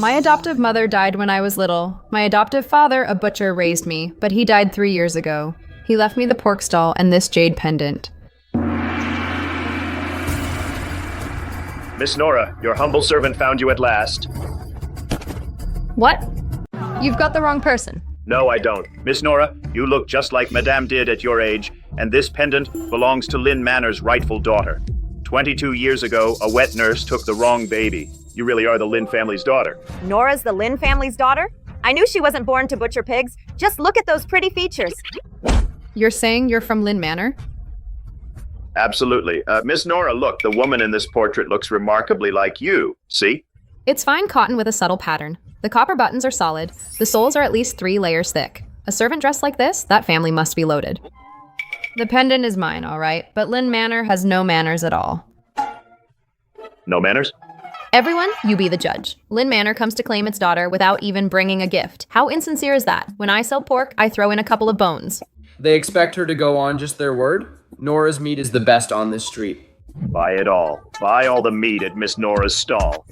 My adoptive mother died when I was little. My adoptive father, a butcher, raised me, but he died 3 years ago. He left me the pork stall and this jade pendant. Miss Nora, your humble servant found you at last. What? You've got the wrong person. No, I don't. Miss Nora, you look just like Madame did at your age, and this pendant belongs to Lynn Manor's rightful daughter. 22 years ago, a wet nurse took the wrong baby. You really are the Lynn family's daughter. Nora's the Lynn family's daughter? I knew she wasn't born to butcher pigs. Just look at those pretty features. You're saying you're from Lynn Manor? Absolutely. Miss Nora, look, the woman in this portrait looks remarkably like you. See? It's fine cotton with a subtle pattern. The copper buttons are solid. The soles are at least 3 layers thick. A servant dressed like this, that family must be loaded. The pendant is mine, all right, but Lynn Manor has no manners at all. No manners? Everyone, you be the judge. Lynn Manor comes to claim its daughter without even bringing a gift. How insincere is that? When I sell pork, I throw in a couple of bones. They expect her to go on just their word? Nora's meat is the best on this street. Buy it all. Buy all the meat at Miss Nora's stall.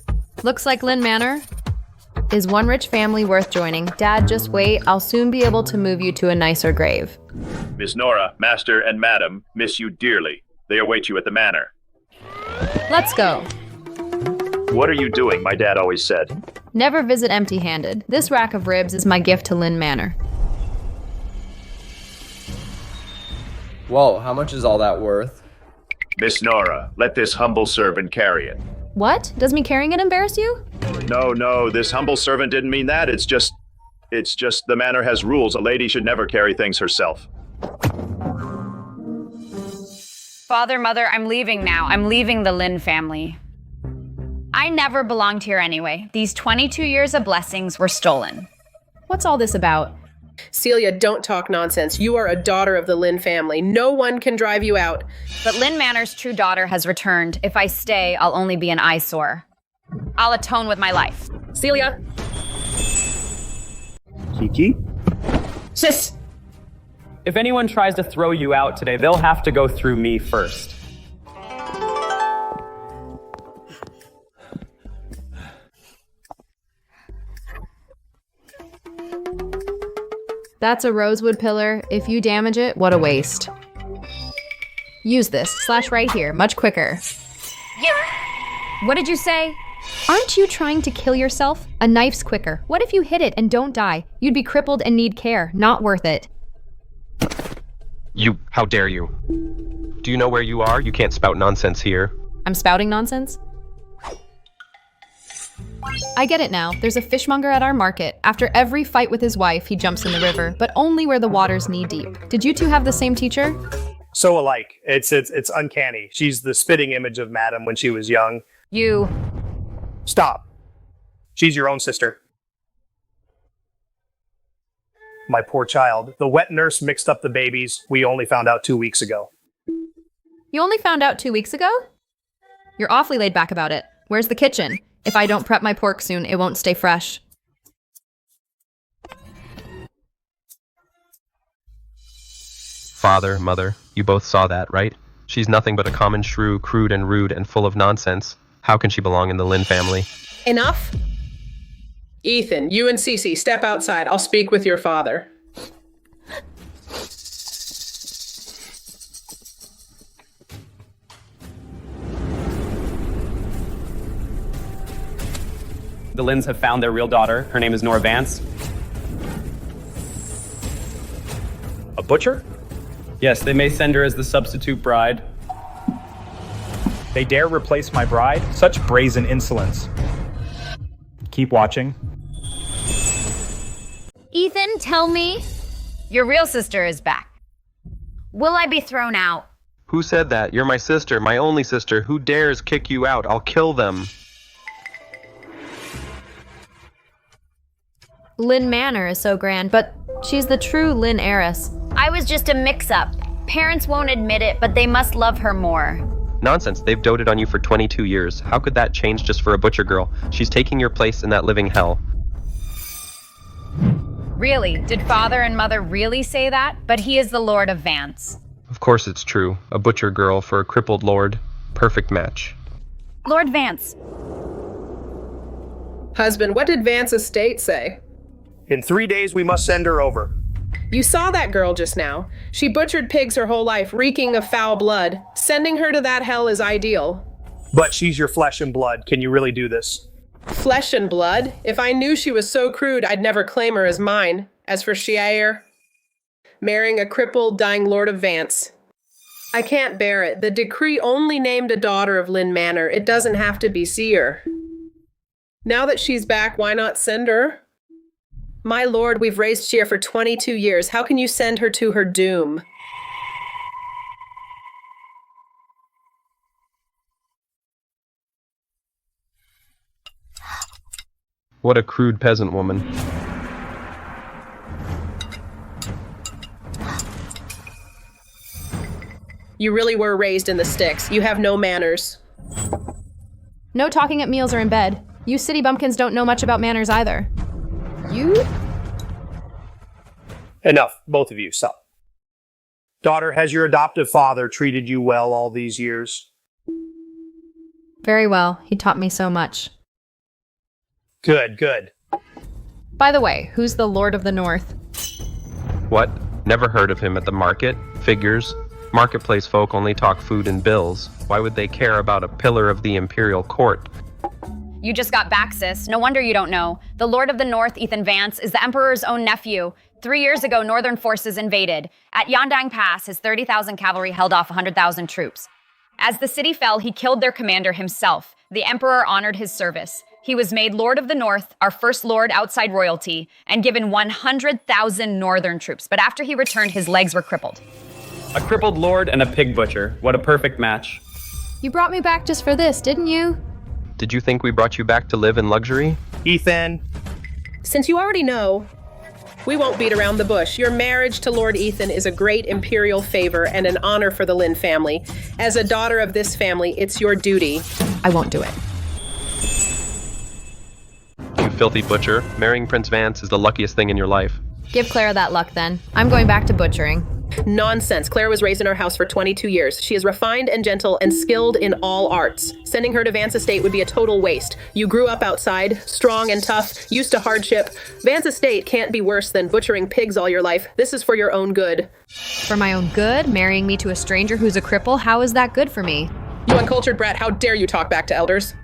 Looks like Lynn Manor is one rich family worth joining. Dad, just wait. I'll soon be able to move you to a nicer grave. Miss Nora, Master and Madam miss you dearly. They await you at the manor. Let's go. What are you doing, my dad always said. Never visit empty-handed. This rack of ribs is my gift to Lynn Manor. Whoa, how much is all that worth? Miss Nora, let this humble servant carry it. What? Does me carrying it embarrass you? No, this humble servant didn't mean that. It's just the manor has rules. A lady should never carry things herself. Father, Mother, I'm leaving now. I'm leaving the Lynn family. I never belonged here anyway. These 22 years of blessings were stolen. What's all this about? Celia, don't talk nonsense. You are a daughter of the Lynn family. No one can drive you out. But Lynn Manor's true daughter has returned. If I stay, I'll only be an eyesore. I'll atone with my life. Celia! Kiki? Sis! If anyone tries to throw you out today, they'll have to go through me first. That's a rosewood pillar. If you damage it, what a waste. Use this. Slash right here. Much quicker. What did you say? Aren't you trying to kill yourself? A knife's quicker. What if you hit it and don't die? You'd be crippled and need care. Not worth it. How dare you? Do you know where you are? You can't spout nonsense here. I'm spouting nonsense? I get it now. There's a fishmonger at our market. After every fight with his wife, he jumps in the river, but only where the water's knee-deep. Did you two have the same teacher? So alike. It's uncanny. She's the spitting image of Madam when she was young. You. Stop. She's your own sister. My poor child. The wet nurse mixed up the babies. We only found out 2 weeks ago. You only found out 2 weeks ago? You're awfully laid back about it. Where's the kitchen? If I don't prep my pork soon, it won't stay fresh. Father, Mother, you both saw that, right? She's nothing but a common shrew, crude and rude and full of nonsense. How can she belong in the Lynn family? Enough? Ethan, you and Cece, step outside. I'll speak with your father. The Lynns have found their real daughter. Her name is Nora Vance. A butcher? Yes, they may send her as the substitute bride. They dare replace my bride? Such brazen insolence. Keep watching. Ethan, tell me. Your real sister is back. Will I be thrown out? Who said that? You're my sister, my only sister. Who dares kick you out? I'll kill them. Lynn Manor is so grand, but she's the true Lynn heiress. I was just a mix-up. Parents won't admit it, but they must love her more. Nonsense, they've doted on you for 22 years. How could that change just for a butcher girl? She's taking your place in that living hell. Really? Did Father and Mother really say that? But he is the Lord of Vance. Of course it's true. A butcher girl for a crippled lord. Perfect match. Lord Vance. Husband, what did Vance Estate say? In 3 days, we must send her over. You saw that girl just now. She butchered pigs her whole life, reeking of foul blood. Sending her to that hell is ideal. But she's your flesh and blood. Can you really do this? Flesh and blood? If I knew she was so crude, I'd never claim her as mine. As for Sheair, marrying a crippled, dying Lord of Vance. I can't bear it. The decree only named a daughter of Lynn Manor. It doesn't have to be Seer. Now that she's back, why not send her? My lord, we've raised Sheair for 22 years. How can you send her to her doom? What a crude peasant woman. You really were raised in the sticks. You have no manners. No talking at meals or in bed. You city bumpkins don't know much about manners either. You? Enough, both of you. Stop. Daughter, has your adoptive father treated you well all these years? Very well. He taught me so much. Good, good. By the way, who's the Lord of the North? What? Never heard of him at the market? Figures. Marketplace folk only talk food and bills. Why would they care about a pillar of the imperial court? You just got back, sis. No wonder you don't know. The Lord of the North, Ethan Vance, is the Emperor's own nephew. 3 years ago, Northern forces invaded. At Yandang Pass, his 30,000 cavalry held off 100,000 troops. As the city fell, he killed their commander himself. The Emperor honored his service. He was made Lord of the North, our first lord outside royalty, and given 100,000 Northern troops. But after he returned, his legs were crippled. A crippled lord and a pig butcher. What a perfect match. You brought me back just for this, didn't you? Did you think we brought you back to live in luxury? Ethan. Since you already know, we won't beat around the bush. Your marriage to Lord Ethan is a great imperial favor and an honor for the Lynn family. As a daughter of this family, it's your duty. I won't do it. You filthy butcher. Marrying Prince Vance is the luckiest thing in your life. Give Clara that luck then. I'm going back to butchering. Nonsense. Claire was raised in our house for 22 years. She is refined and gentle and skilled in all arts. Sending her to Vance Estate would be a total waste. You grew up outside, strong and tough, used to hardship. Vance Estate can't be worse than butchering pigs all your life. This is for your own good. For my own good? Marrying me to a stranger who's a cripple? How is that good for me? You uncultured brat, how dare you talk back to elders?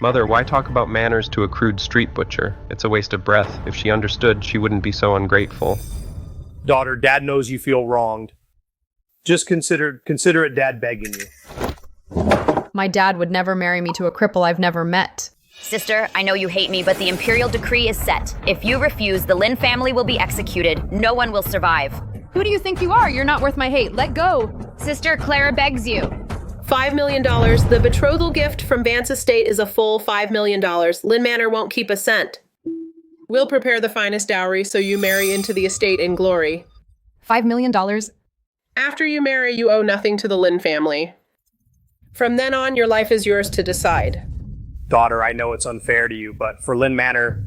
Mother, why talk about manners to a crude street butcher? It's a waste of breath. If she understood, she wouldn't be so ungrateful. Daughter, Dad knows you feel wronged. Just consider it Dad begging you. My dad would never marry me to a cripple I've never met. Sister, I know you hate me, but the imperial decree is set. If you refuse, the Lynn family will be executed. No one will survive. Who do you think you are? You're not worth my hate. Let go. Sister, Clara begs you. $5 million. The betrothal gift from Vance Estate is a full $5 million. Lynn Manor won't keep a cent. We'll prepare the finest dowry so you marry into the estate in glory. $5 million? After you marry, you owe nothing to the Lynn family. From then on, your life is yours to decide. Daughter, I know it's unfair to you, but for Lynn Manor...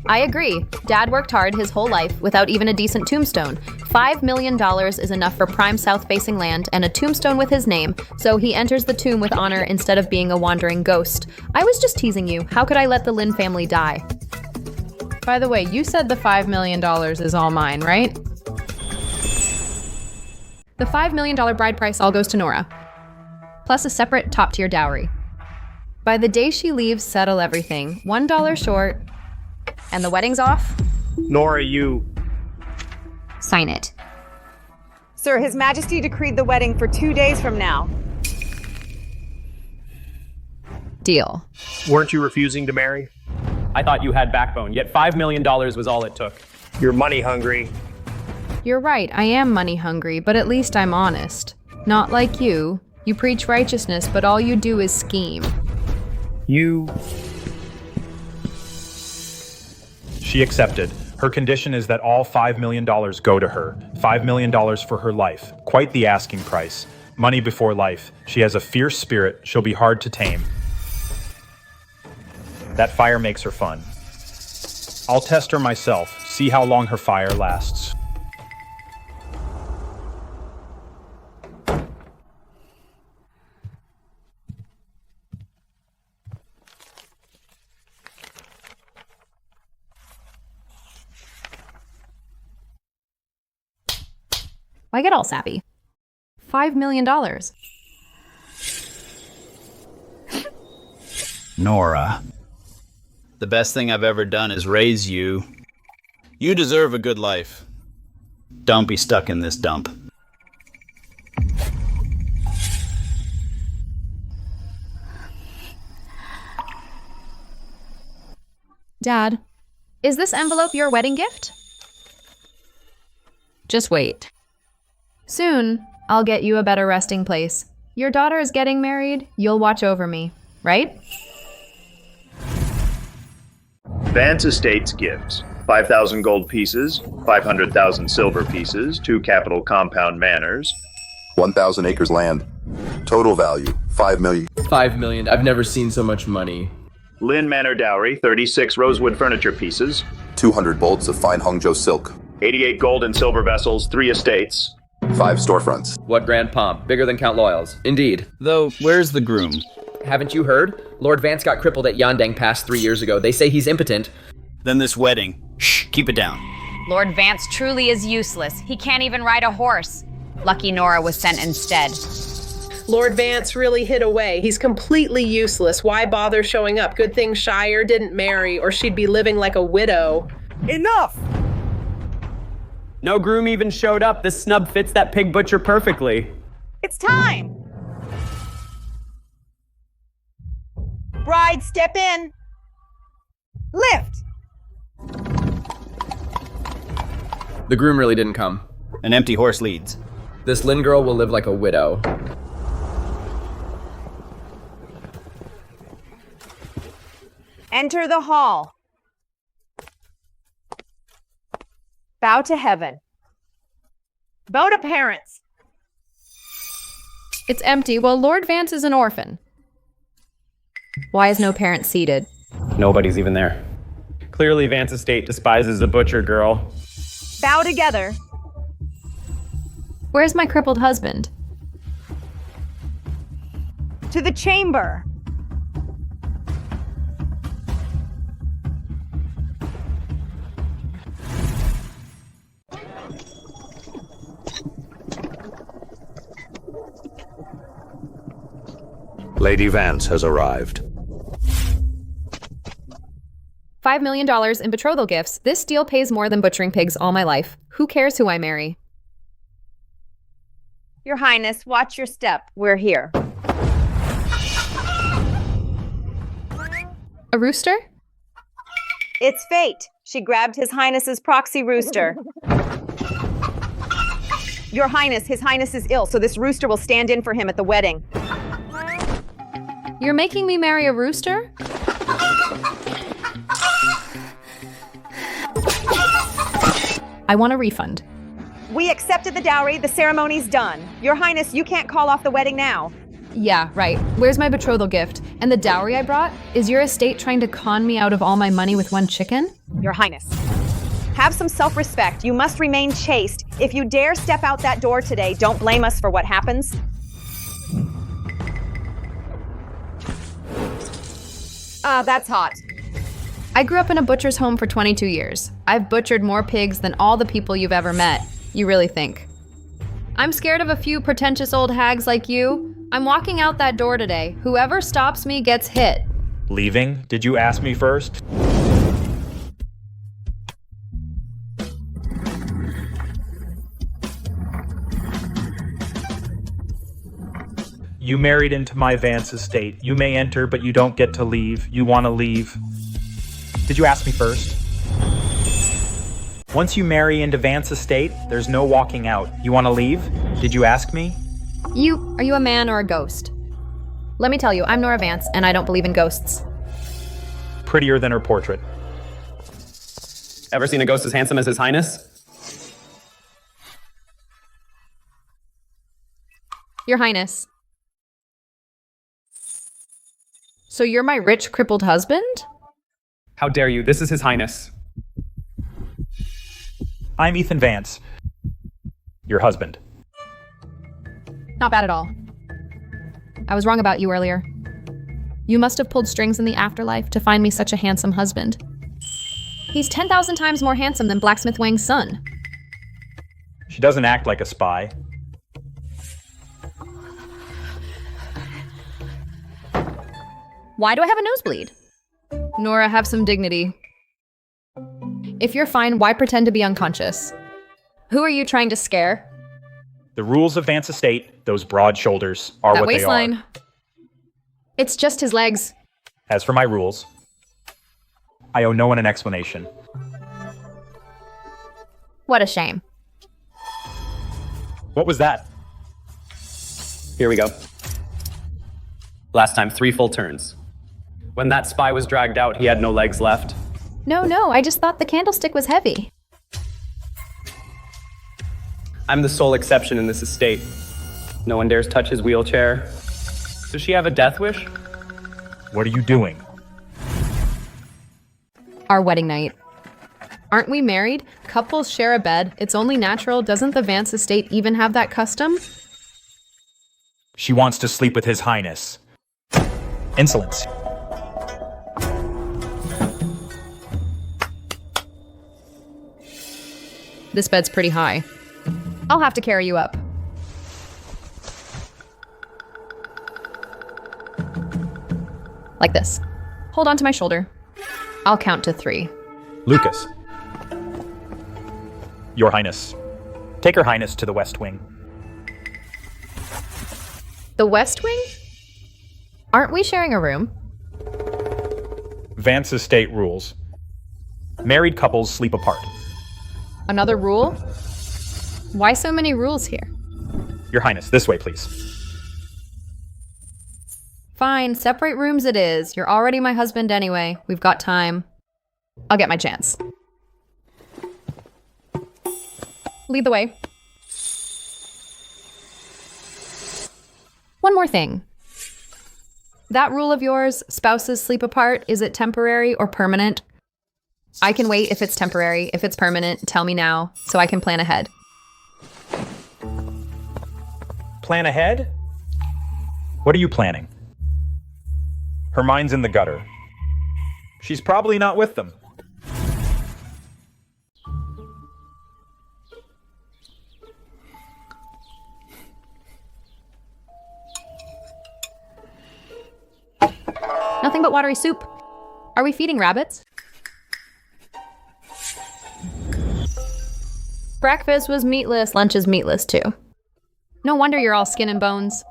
I agree. Dad worked hard his whole life without even a decent tombstone. $5 million is enough for prime south-facing land and a tombstone with his name, so he enters the tomb with honor instead of being a wandering ghost. I was just teasing you. How could I let the Lynn family die? By the way, you said the $5 million is all mine, right? The $5 million bride price all goes to Nora, plus a separate top-tier dowry. By the day she leaves, settle everything. $1 short, and the wedding's off? Nora, you... Sign it. Sir, His Majesty decreed the wedding for 2 days from now. Deal. Weren't you refusing to marry? I thought you had backbone, yet $5 million was all it took. You're money hungry. You're right, I am money hungry, but at least I'm honest. Not like you. You preach righteousness, but all you do is scheme. You... She accepted. Her condition is that all $5 million go to her. $5 million for her life. Quite the asking price. Money before life. She has a fierce spirit. She'll be hard to tame. That fire makes her fun. I'll test her myself, see how long her fire lasts. Why get all sappy? $5 million. Nora, the best thing I've ever done is raise you. You deserve a good life. Don't be stuck in this dump. Dad, is this envelope your wedding gift? Just wait. Soon, I'll get you a better resting place. Your daughter is getting married, you'll watch over me, right? Vance Estates gifts: 5,000 gold pieces, 500,000 silver pieces, 2 capital compound manors, 1,000 acres land. Total value, 5 million. 5 million. I've never seen so much money. Lynn Manor dowry, 36 rosewood furniture pieces, 200 bolts of fine Hangzhou silk. 88 gold and silver vessels, 3 estates. 5 storefronts. What grand pomp. Bigger than Count Loyal's. Indeed. Though, where's the groom? Haven't you heard? Lord Vance got crippled at Yandang Pass 3 years ago. They say he's impotent. Then this wedding. Shh, keep it down. Lord Vance truly is useless. He can't even ride a horse. Lucky Nora was sent instead. Lord Vance really hid away. He's completely useless. Why bother showing up? Good thing Shire didn't marry, or she'd be living like a widow. Enough! No groom even showed up. This snub fits that pig butcher perfectly. It's time! Bride, step in. Lift! The groom really didn't come. An empty horse leads. This Lin girl will live like a widow. Enter the hall. Bow to heaven. Bow to parents. It's empty. Well, Lord Vance is an orphan. Why is no parent seated? Nobody's even there. Clearly, Vance Estate despises the butcher girl. Bow together. Where's my crippled husband? To the chamber. Lady Vance has arrived. $5 million in betrothal gifts. This deal pays more than butchering pigs all my life. Who cares who I marry? Your Highness, watch your step. We're here. A rooster? It's fate. She grabbed His Highness's proxy rooster. Your Highness, His Highness is ill, so this rooster will stand in for him at the wedding. You're making me marry a rooster? I want a refund. We accepted the dowry. The ceremony's done. Your Highness, you can't call off the wedding now. Yeah, right. Where's my betrothal gift? And the dowry I brought? Is your estate trying to con me out of all my money with one chicken? Your Highness, have some self-respect. You must remain chaste. If you dare step out that door today, don't blame us for what happens. That's hot. I grew up in a butcher's home for 22 years. I've butchered more pigs than all the people you've ever met. You really think? I'm scared of a few pretentious old hags like you. I'm walking out that door today. Whoever stops me gets hit. Leaving? Did you ask me first? You married into my Vance estate. You may enter, but you don't get to leave. You want to leave. Did you ask me first? Once you marry into Vance estate, there's no walking out. You want to leave? Did you ask me? Are you a man or a ghost? Let me tell you, I'm Nora Vance, and I don't believe in ghosts. Prettier than her portrait. Ever seen a ghost as handsome as His Highness? Your Highness. So you're my rich, crippled husband? How dare you? This is His Highness. I'm Ethan Vance. Your husband. Not bad at all. I was wrong about you earlier. You must have pulled strings in the afterlife to find me such a handsome husband. He's 10,000 times more handsome than Blacksmith Wang's son. She doesn't act like a spy. Why do I have a nosebleed? Nora, have some dignity. If you're fine, why pretend to be unconscious? Who are you trying to scare? The rules of Vance Estate, those broad shoulders, are That what waistline. they are. It's just his legs. As for my rules, I owe no one an explanation. What a shame. What was that? Here we go. Last time, 3 full turns. When that spy was dragged out, he had no legs left. No, I just thought the candlestick was heavy. I'm the sole exception in this estate. No one dares touch his wheelchair. Does she have a death wish? What are you doing? Our wedding night. Aren't we married? Couples share a bed. It's only natural. Doesn't the Vance estate even have that custom? She wants to sleep with His Highness. Insolence. This bed's pretty high. I'll have to carry you up. Like this. Hold on to my shoulder. I'll count to 3. Lucas. Your Highness. Take Her Highness to the West Wing. The West Wing? Aren't we sharing a room? Vance Estate rules. Married couples sleep apart. Another rule? Why so many rules here? Your Highness, this way, please. Fine, separate rooms it is. You're already my husband anyway. We've got time. I'll get my chance. Lead the way. One more thing. That rule of yours, spouses sleep apart, is it temporary or permanent? I can wait if it's temporary. If it's permanent, tell me now, so I can plan ahead. Plan ahead? What are you planning? Her mind's in the gutter. She's probably not with them. Nothing but watery soup. Are we feeding rabbits? Breakfast was meatless, lunch is meatless too. No wonder you're all skin and bones.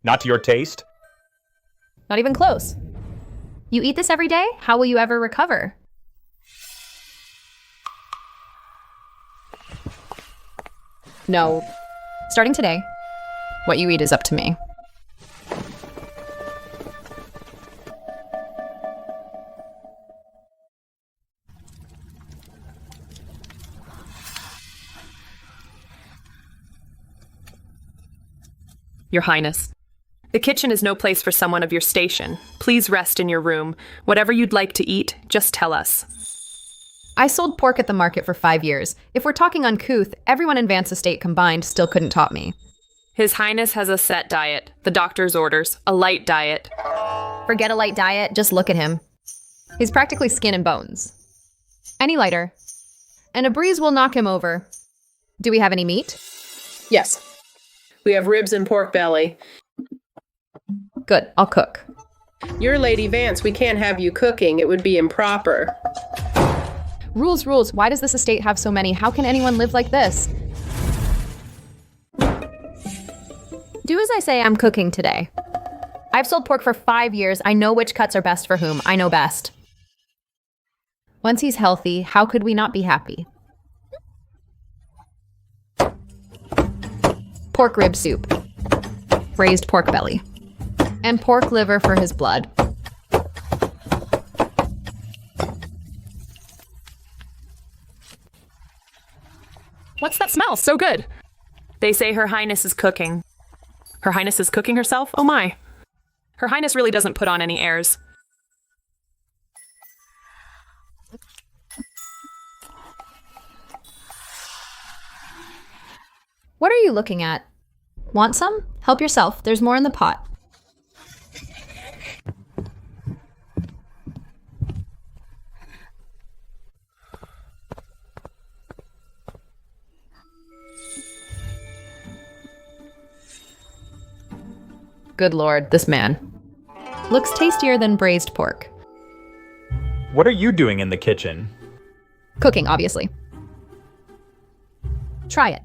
Not to your taste? Not even close. You eat this every day? How will you ever recover? No. Starting today, what you eat is up to me. Your Highness. The kitchen is no place for someone of your station. Please rest in your room. Whatever you'd like to eat, just tell us. I sold pork at the market for 5 years. If we're talking uncouth, everyone in Vance Estate combined still couldn't top me. His Highness has a set diet. The doctor's orders. A light diet. Forget a light diet, just look at him. He's practically skin and bones. Any lighter. And a breeze will knock him over. Do we have any meat? Yes. We have ribs and pork belly. Good, I'll cook. You're Lady Vance. We can't have you cooking. It would be improper. Rules, rules. Why does this estate have so many? How can anyone live like this? Do as I say, I'm cooking today. I've sold pork for 5 years. I know which cuts are best for whom. I know best. Once he's healthy, how could we not be happy? Pork rib soup. Braised pork belly. And pork liver for his blood. What's that smell? So good. They say Her Highness is cooking. Her Highness is cooking herself? Oh my. Her Highness really doesn't put on any airs. What are you looking at? Want some? Help yourself. There's more in the pot. Good lord, this man. Looks tastier than braised pork. What are you doing in the kitchen? Cooking, obviously. Try it.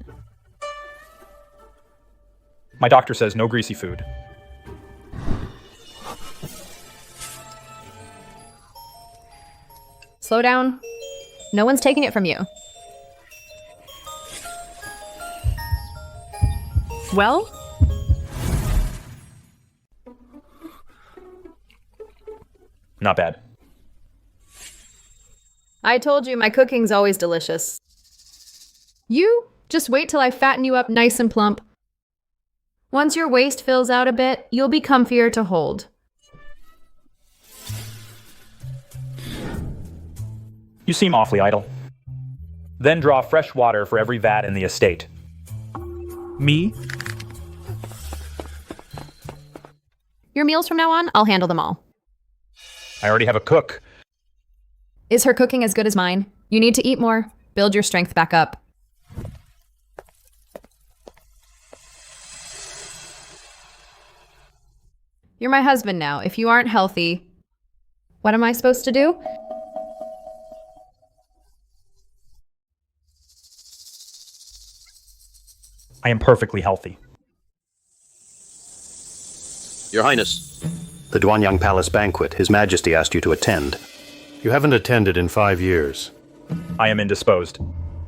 My doctor says no greasy food. Slow down. No one's taking it from you. Well, Not bad. I told you my cooking's always delicious. You just wait till I fatten you up nice and plump. Once your waist fills out a bit, you'll be comfier to hold. You seem awfully idle. Then draw fresh water for every vat in the estate. Me? Your meals from now on, I'll handle them all. I already have a cook. Is her cooking as good as mine? You need to eat more. Build your strength back up. You're my husband now. If you aren't healthy, what am I supposed to do? I am perfectly healthy. Your Highness, the Duanyang Palace banquet. His Majesty asked you to attend. You haven't attended in 5 years. I am indisposed.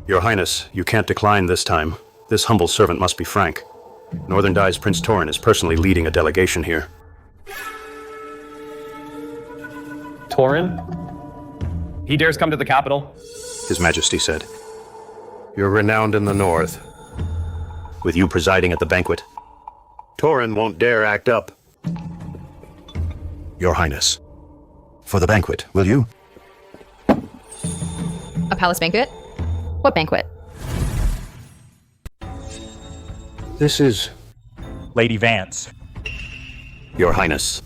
Your Highness, you can't decline this time. This humble servant must be frank. Northern Dai's Prince Torin is personally leading a delegation here. Torin? He dares come to the capital? His Majesty said. You're renowned in the north. With you presiding at the banquet, Torin won't dare act up. Your Highness, for the banquet, will you? A palace banquet? What banquet? This is... Lady Vance. Your Highness.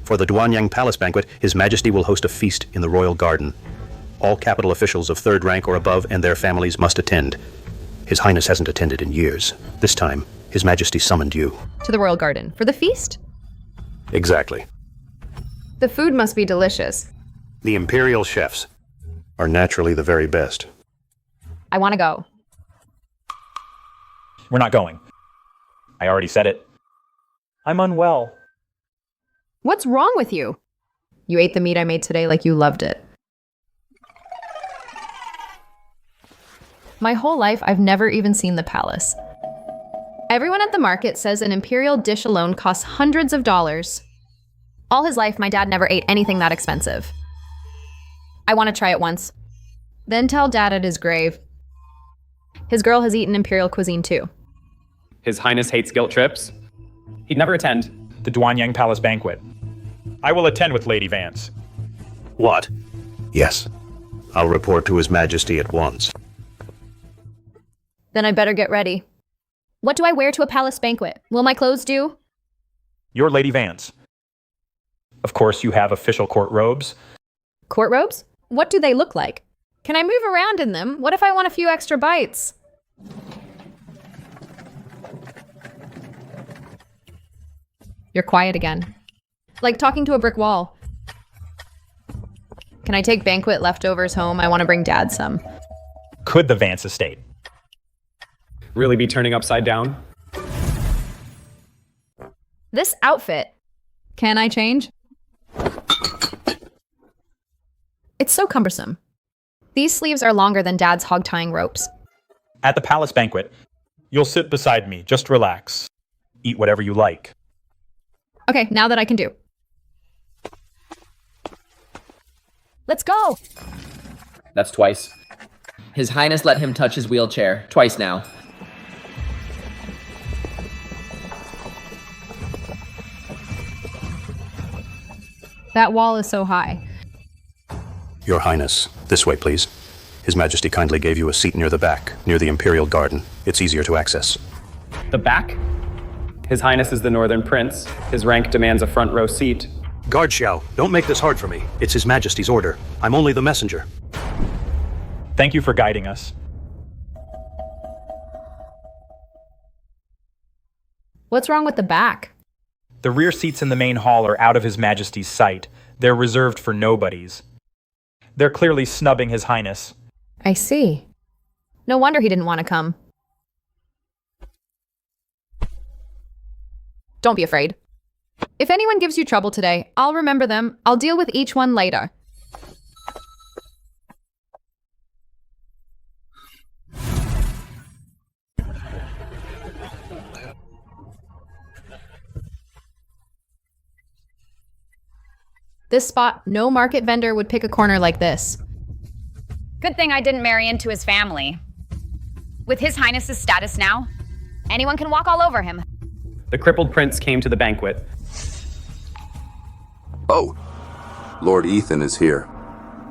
For the Duanyang Palace banquet, His Majesty will host a feast in the royal garden. All capital officials of 3rd rank or above and their families must attend. His Highness hasn't attended in years. This time, His Majesty summoned you. To the royal garden. For the feast? Exactly. The food must be delicious. The imperial chefs are naturally the very best. I want to go. We're not going. I already said it. I'm unwell. What's wrong with you? You ate the meat I made today like you loved it. My whole life, I've never even seen the palace. Everyone at the market says an imperial dish alone costs hundreds of dollars. All his life, my dad never ate anything that expensive. I want to try it once. Then tell Dad at his grave. His girl has eaten imperial cuisine too. His Highness hates guilt trips? He'd never attend. The Duanyang Palace banquet. I will attend with Lady Vance. What? Yes. I'll report to His Majesty at once. Then I better get ready. What do I wear to a palace banquet? Will my clothes do? You're Lady Vance. Of course, you have official court robes. Court robes? What do they look like? Can I move around in them? What if I want a few extra bites? You're quiet again. Like talking to a brick wall. Can I take banquet leftovers home? I want to bring Dad some. Could the Vance estate really be turning upside down? This outfit. Can I change? It's so cumbersome. These sleeves are longer than Dad's hog-tying ropes. At the palace banquet, you'll sit beside me. Just relax. Eat whatever you like. Okay, now that I can do. Let's go! That's twice. His Highness let him touch his wheelchair. Twice now. That wall is so high. Your Highness, this way, please. His Majesty kindly gave you a seat near the back, near the Imperial Garden. It's easier to access. The back? His Highness is the Northern Prince. His rank demands a front row seat. Guard Xiao, don't make this hard for me. It's His Majesty's order. I'm only the messenger. Thank you for guiding us. What's wrong with the back? The rear seats in the main hall are out of His Majesty's sight. They're reserved for nobodies. They're clearly snubbing His Highness. I see. No wonder he didn't want to come. Don't be afraid. If anyone gives you trouble today, I'll remember them. I'll deal with each one later. This spot, no market vendor would pick a corner like this. Good thing I didn't marry into his family. With His Highness's status now, anyone can walk all over him. The crippled prince came to the banquet. Oh, Lord Ethan is here.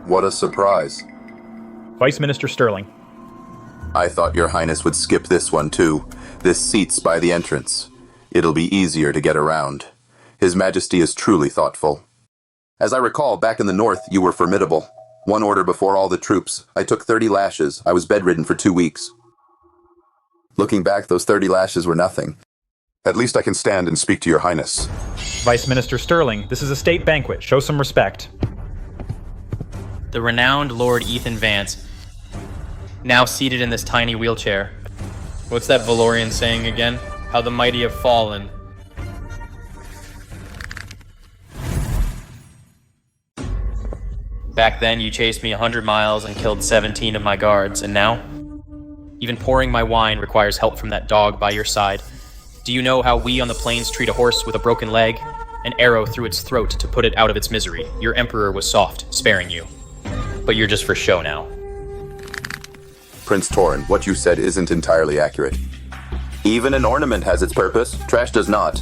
What a surprise. Vice Minister Sterling. I thought your highness would skip this one too. This seat's by the entrance. It'll be easier to get around. His Majesty is truly thoughtful. As I recall, back in the north, you were formidable. One order before all the troops. I took 30 lashes. I was bedridden for 2 weeks. Looking back, those 30 lashes were nothing. At least I can stand and speak to your highness. Vice Minister Sterling, this is a state banquet. Show some respect. The renowned Lord Ethan Vance, now seated in this tiny wheelchair. What's that Valorian saying again? How the mighty have fallen. Back then, you chased me 100 miles and killed 17 of my guards, and now? Even pouring my wine requires help from that dog by your side. Do you know how we on the plains treat a horse with a broken leg? An arrow through its throat to put it out of its misery. Your emperor was soft, sparing you. But you're just for show now. Prince Torin, what you said isn't entirely accurate. Even an ornament has its purpose. Trash does not.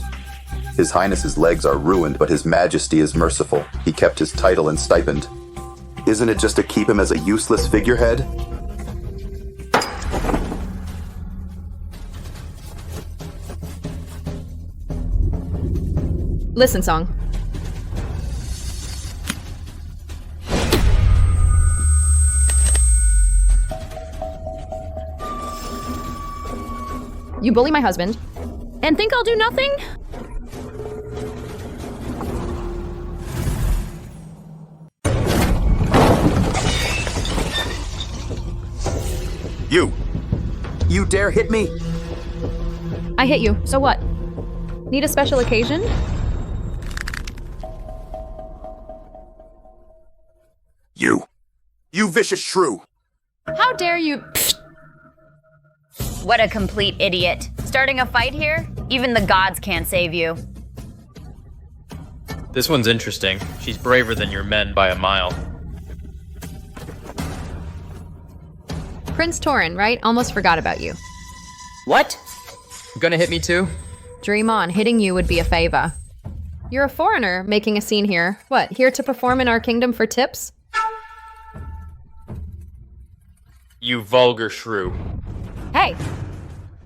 His Highness's legs are ruined, but His Majesty is merciful. He kept his title and stipend. Isn't it just to keep him as a useless figurehead? Listen, Song. You bully my husband and think I'll do nothing? You dare hit me? I hit you, so what? Need a special occasion? You vicious shrew! How dare you? What a complete idiot. Starting a fight here? Even the gods can't save you. This one's interesting. She's braver than your men by a mile. Prince Torin, right? Almost forgot about you. What? Gonna hit me too? Dream on, hitting you would be a favor. You're a foreigner making a scene here. What, here to perform in our kingdom for tips? You vulgar shrew. Hey!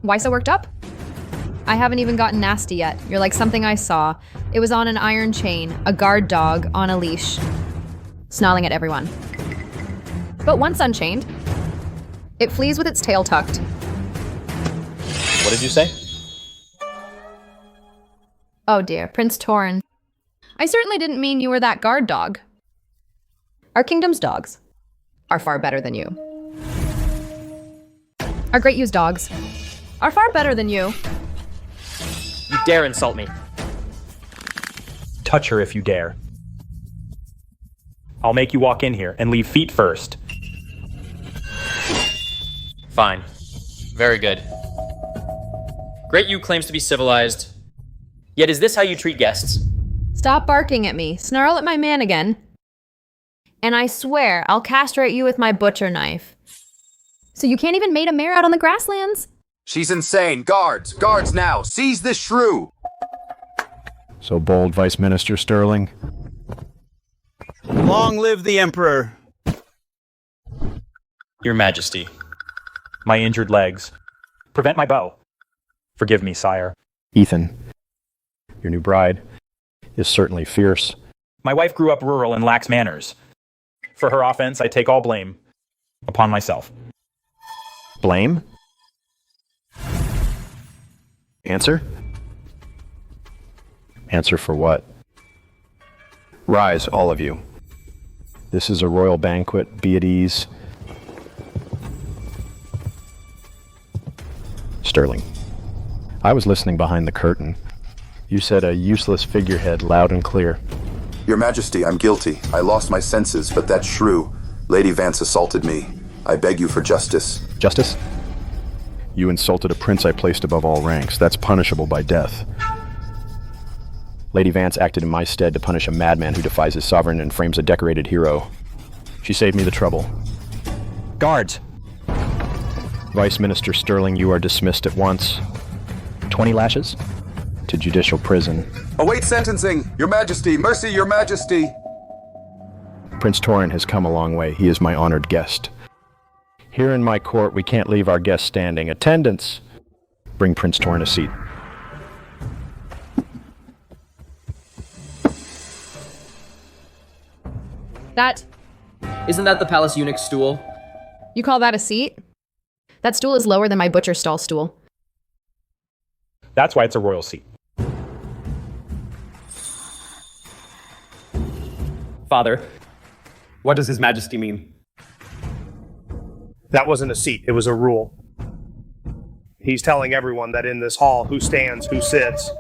Why so worked up? I haven't even gotten nasty yet. You're like something I saw. It was on an iron chain, a guard dog on a leash, snarling at everyone. But once unchained, it flees with its tail tucked. What did you say? Oh dear, Prince Torin. I certainly didn't mean you were that guard dog. Our kingdom's dogs are far better than you. Our great use dogs are far better than you. You dare insult me. Touch her if you dare. I'll make you walk in here and leave feet first. Fine. Very good. Great you claims to be civilized. Yet is this how you treat guests? Stop barking at me. Snarl at my man again. And I swear I'll castrate you with my butcher knife. So you can't even maid a mare out on the grasslands? She's insane. Guards! Guards now! Seize this shrew! So bold, Vice Minister Sterling. Long live the Emperor! Your Majesty. My injured legs. Prevent my bow. Forgive me, sire. Ethan, your new bride is certainly fierce. My wife grew up rural and lacks manners. For her offense, I take all blame upon myself. Blame? Answer? Answer for what? Rise, all of you. This is a royal banquet. Be at ease. Sterling. I was listening behind the curtain. You said a useless figurehead loud and clear. Your Majesty, I'm guilty. I lost my senses, but that shrew, Lady Vance, assaulted me. I beg you for justice. Justice? You insulted a prince I placed above all ranks. That's punishable by death. Lady Vance acted in my stead to punish a madman who defies his sovereign and frames a decorated hero. She saved me the trouble. Guards! Vice Minister Sterling, you are dismissed at once. 20 lashes? To judicial prison. Await sentencing! Your Majesty! Mercy, Your Majesty! Prince Torin has come a long way. He is my honored guest. Here in my court, we can't leave our guests standing. Attendants! Bring Prince Torin a seat. Isn't that the palace eunuch's stool? You call that a seat? That stool is lower than my butcher stall stool. That's why it's a royal seat. Father, what does His Majesty mean? That wasn't a seat, it was a rule. He's telling everyone that in this hall, who stands, who sits,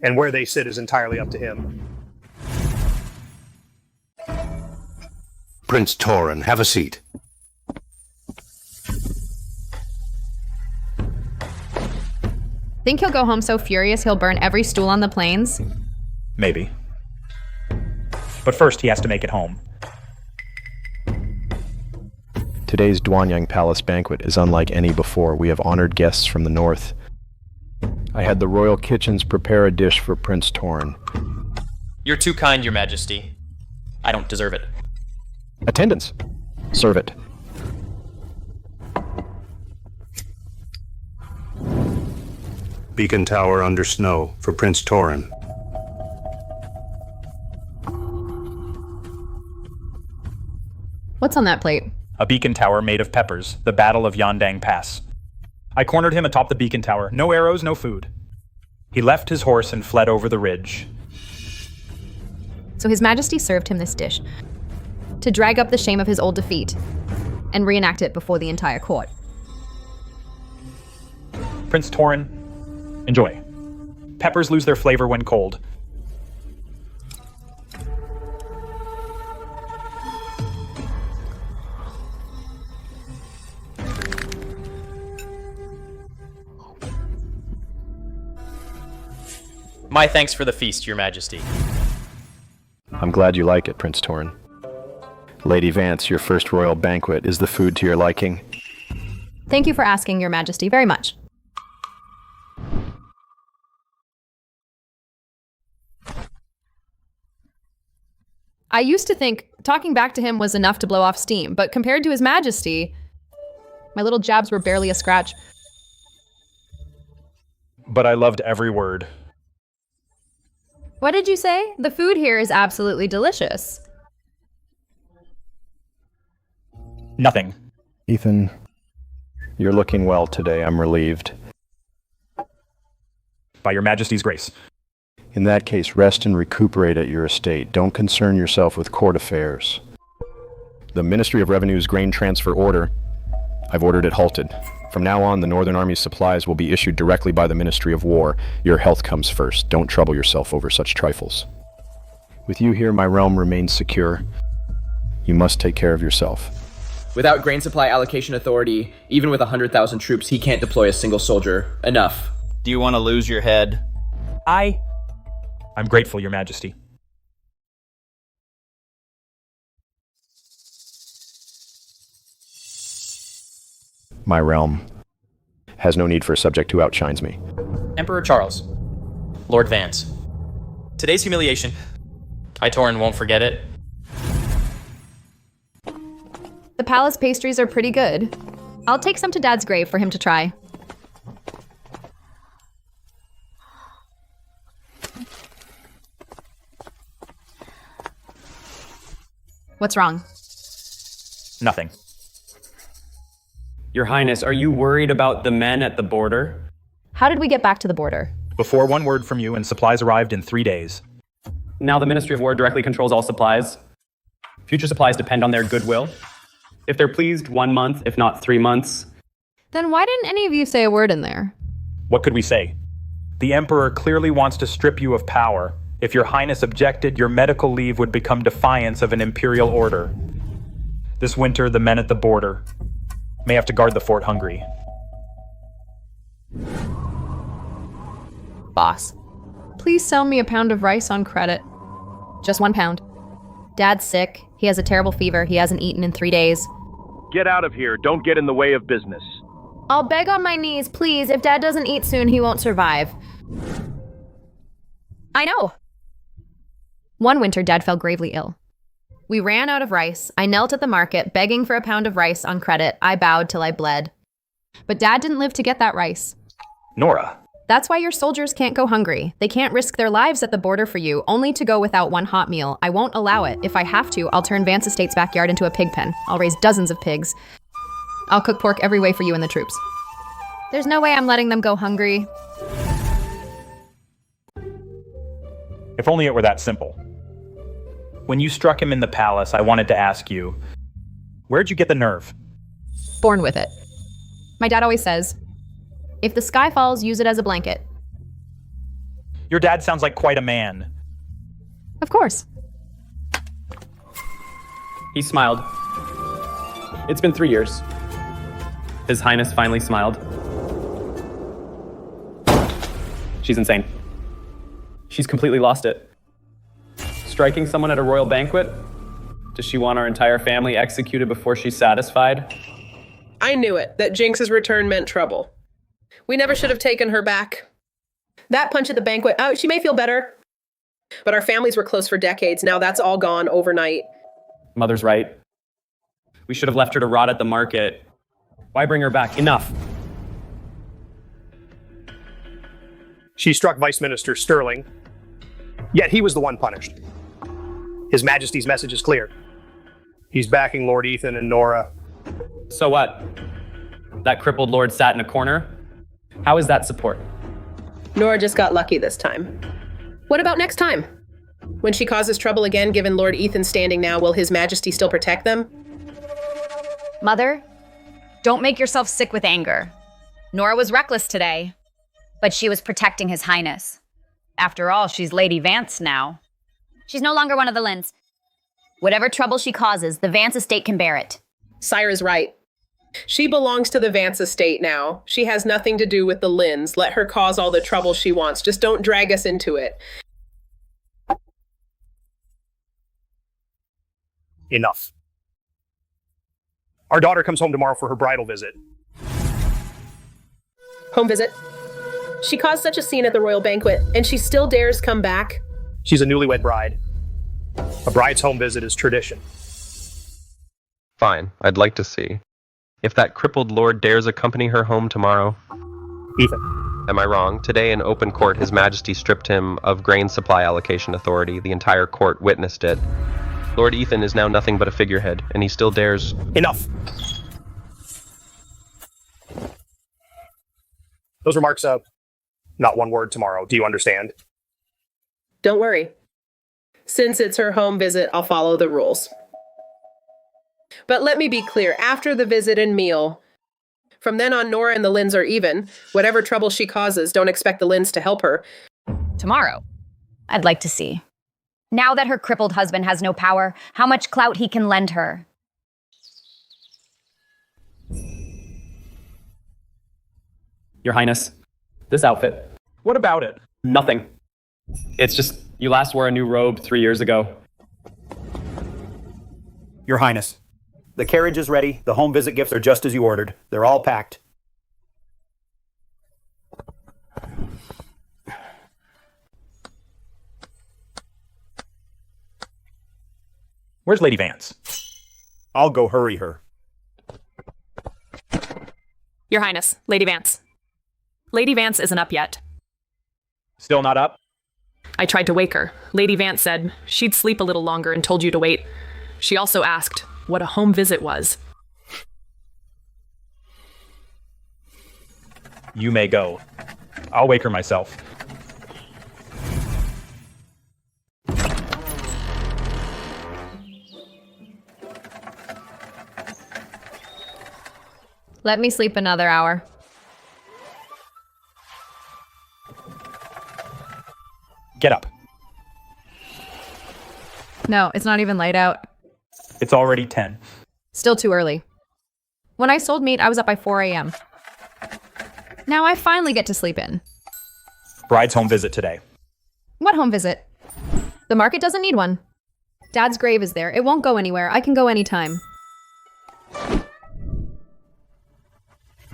and where they sit is entirely up to him. Prince Torin, have a seat. Think he'll go home so furious he'll burn every stool on the plains? Maybe. But first, he has to make it home. Today's Duanyang Palace banquet is unlike any before. We have honored guests from the north. I had the royal kitchens prepare a dish for Prince Torin. You're too kind, Your Majesty. I don't deserve it. Attendants, serve it. Beacon Tower under snow for Prince Torin. What's on that plate? A beacon tower made of peppers, the Battle of Yondang Pass. I cornered him atop the beacon tower. No arrows, no food. He left his horse and fled over the ridge. So His Majesty served him this dish to drag up the shame of his old defeat and reenact it before the entire court. Prince Torin, enjoy. Peppers lose their flavor when cold. My thanks for the feast, Your Majesty. I'm glad you like it, Prince Torin. Lady Vance, your first royal banquet. Is the food to your liking? Thank you for asking, Your Majesty, very much. I used to think talking back to him was enough to blow off steam, but compared to His Majesty, my little jabs were barely a scratch. But I loved every word. What did you say? The food here is absolutely delicious. Nothing. Ethan, you're looking well today. I'm relieved. By Your Majesty's grace. In that case, rest and recuperate at your estate. Don't concern yourself with court affairs. The Ministry of Revenue's grain transfer order, I've ordered it halted. From now on, the Northern Army's supplies will be issued directly by the Ministry of War. Your health comes first. Don't trouble yourself over such trifles. With you here, my realm remains secure. You must take care of yourself. Without grain supply allocation authority, even with 100,000 troops, he can't deploy a single soldier. Enough. Do you want to lose your head? I'm grateful, Your Majesty. My realm has no need for a subject who outshines me. Emperor Charles. Lord Vance. Today's humiliation. Torin won't forget it. The palace pastries are pretty good. I'll take some to Dad's grave for him to try. What's wrong? Nothing. Your Highness, are you worried about the men at the border? How did we get back to the border? Before one word from you and supplies arrived in 3 days. Now the Ministry of War directly controls all supplies. Future supplies depend on their goodwill. If they're pleased, 1 month, if not 3 months. Then why didn't any of you say a word in there? What could we say? The Emperor clearly wants to strip you of power. If your Highness objected, your medical leave would become defiance of an imperial order. This winter, the men at the border may have to guard the fort hungry. Boss, please sell me a pound of rice on credit. Just 1 pound. Dad's sick. He has a terrible fever. He hasn't eaten in 3 days. Get out of here. Don't get in the way of business. I'll beg on my knees, please. If Dad doesn't eat soon, he won't survive. I know. One winter, Dad fell gravely ill. We ran out of rice. I knelt at the market, begging for a pound of rice on credit. I bowed till I bled. But Dad didn't live to get that rice. Nora. That's why your soldiers can't go hungry. They can't risk their lives at the border for you, only to go without one hot meal. I won't allow it. If I have to, I'll turn Vance Estate's backyard into a pig pen. I'll raise dozens of pigs. I'll cook pork every way for you and the troops. There's no way I'm letting them go hungry. If only it were that simple. When you struck him in the palace, I wanted to ask you, where'd you get the nerve? Born with it. My dad always says, if the sky falls, use it as a blanket. Your dad sounds like quite a man. Of course. He smiled. It's been 3 years. His Highness finally smiled. She's insane. She's completely lost it. Striking someone at a royal banquet? Does she want our entire family executed before she's satisfied? I knew it, that Jinx's return meant trouble. We never should have taken her back. That punch at the banquet, oh, she may feel better. But our families were close for decades. Now that's all gone overnight. Mother's right. We should have left her to rot at the market. Why bring her back? Enough. She struck Vice Minister Sterling, yet he was the one punished. His Majesty's message is clear. He's backing Lord Ethan and Nora. So what? That crippled lord sat in a corner? How is that support? Nora just got lucky this time. What about next time? When she causes trouble again, given Lord Ethan's standing now, will His Majesty still protect them? Mother, don't make yourself sick with anger. Nora was reckless today, but she was protecting His Highness. After all, she's Lady Vance now. She's no longer one of the Lynns. Whatever trouble she causes, the Vance estate can bear it. Syra's right. She belongs to the Vance estate now. She has nothing to do with the Lynns. Let her cause all the trouble she wants. Just don't drag us into it. Enough. Our daughter comes home tomorrow for her bridal visit. Home visit. She caused such a scene at the royal banquet, and she still dares come back? She's a newlywed bride. A bride's home visit is tradition. Fine, I'd like to see. If that crippled lord dares accompany her home tomorrow. Ethan. Am I wrong? Today in open court, His Majesty stripped him of grain supply allocation authority. The entire court witnessed it. Lord Ethan is now nothing but a figurehead, and he still dares... Enough. Those remarks, not one word tomorrow. Do you understand? Don't worry. Since it's her home visit, I'll follow the rules. But let me be clear, after the visit and meal, from then on, Nora and the Lynns are even. Whatever trouble she causes, don't expect the Lynns to help her. Tomorrow, I'd like to see. Now that her crippled husband has no power, how much clout he can lend her. Your Highness, this outfit. What about it? Nothing. It's just, you last wore a new robe 3 years ago. Your Highness, the carriage is ready. The home visit gifts are just as you ordered. They're all packed. Where's Lady Vance? I'll go hurry her. Your Highness, Lady Vance. Lady Vance isn't up yet. Still not up? I tried to wake her. Lady Vance said she'd sleep a little longer and told you to wait. She also asked what a home visit was. You may go. I'll wake her myself. Let me sleep another hour. Get up. No, it's not even light out. It's already 10. Still too early. When I sold meat, I was up by 4 a.m. Now I finally get to sleep in. Bride's home visit today. What home visit? The market doesn't need one. Dad's grave is there. It won't go anywhere. I can go anytime.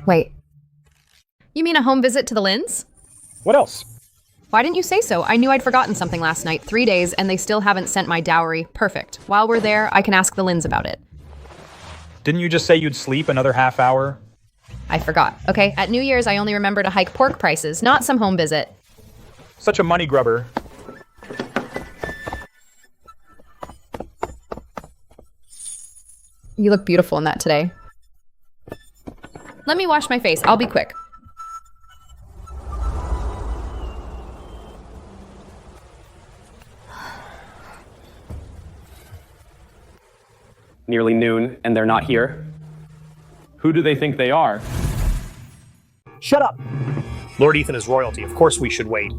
Wait. You mean a home visit to the Lynns? What else? Why didn't you say so? I knew I'd forgotten something last night. 3 days, and they still haven't sent my dowry. Perfect. While we're there, I can ask the Lynns about it. Didn't you just say you'd sleep another half hour? I forgot. Okay, at New Year's, I only remember to hike pork prices, not some home visit. Such a money grubber. You look beautiful in that today. Let me wash my face. I'll be quick. Nearly noon, and they're not here. Who do they think they are? Shut up! Lord Ethan is royalty. Of course we should wait.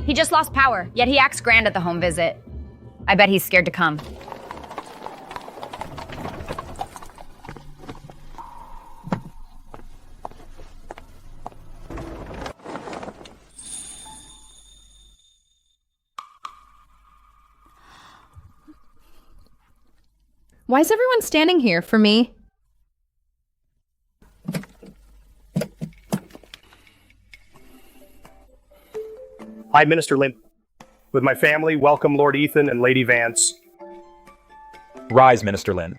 He just lost power, yet he acts grand at the home visit. I bet he's scared to come. Why is everyone standing here for me? I, Minister Lynn, with my family, welcome Lord Ethan and Lady Vance. Rise, Minister Lynn.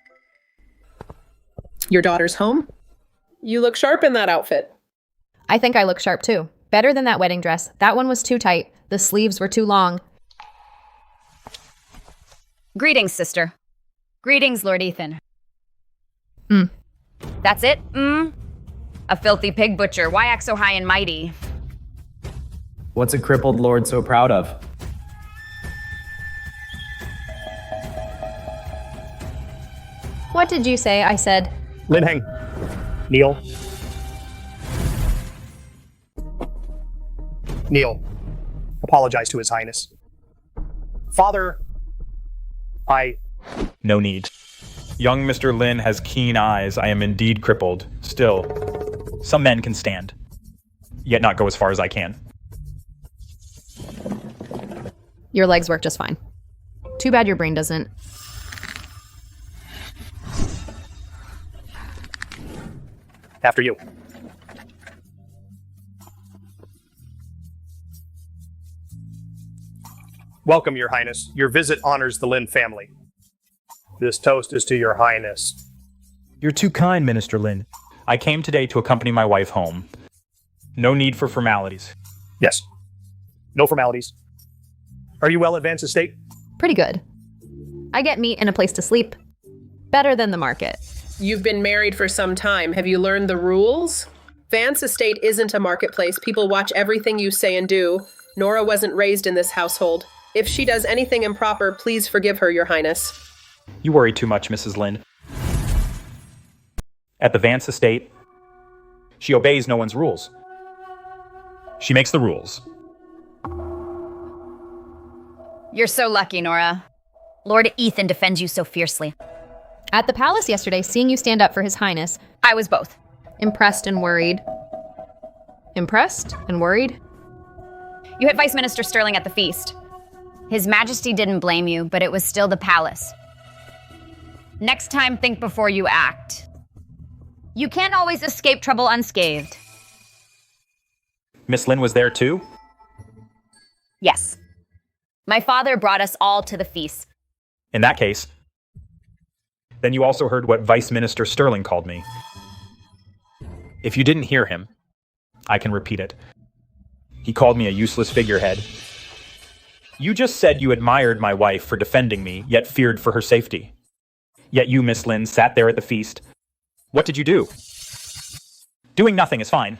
Your daughter's home? You look sharp in that outfit. I think I look sharp too. Better than that wedding dress. That one was too tight. The sleeves were too long. Greetings, sister. Greetings, Lord Ethan. That's it? A filthy pig butcher. Why act so high and mighty? What's a crippled lord so proud of? What did you say? I said. Lynn Heng. Kneel. Kneel. Apologize to His Highness. Father, No need. Young Mr. Lin has keen eyes. I am indeed crippled. Still, some men can stand, yet not go as far as I can. Your legs work just fine. Too bad your brain doesn't. After you. Welcome, Your Highness. Your visit honors the Lin family. This toast is to Your Highness. You're too kind, Minister Lin. I came today to accompany my wife home. No need for formalities. Yes. No formalities. Are you well at Vance Estate? Pretty good. I get meat and a place to sleep. Better than the market. You've been married for some time. Have you learned the rules? Vance Estate isn't a marketplace. People watch everything you say and do. Nora wasn't raised in this household. If she does anything improper, please forgive her, Your Highness. You worry too much, Mrs. Lin. At the Vance Estate, she obeys no one's rules. She makes the rules. You're so lucky, Nora. Lord Ethan defends you so fiercely. At the palace yesterday, seeing you stand up for His Highness. I was both. Impressed and worried. Impressed and worried? You hit Vice Minister Sterling at the feast. His Majesty didn't blame you, but it was still the palace. Next time, think before you act. You can't always escape trouble unscathed. Miss Lin was there too? Yes. My father brought us all to the feast. In that case, then you also heard what Vice Minister Sterling called me. If you didn't hear him, I can repeat it. He called me a useless figurehead. You just said you admired my wife for defending me, yet feared for her safety. Yet you, Miss Lin, sat there at the feast. What did you do? Doing nothing is fine.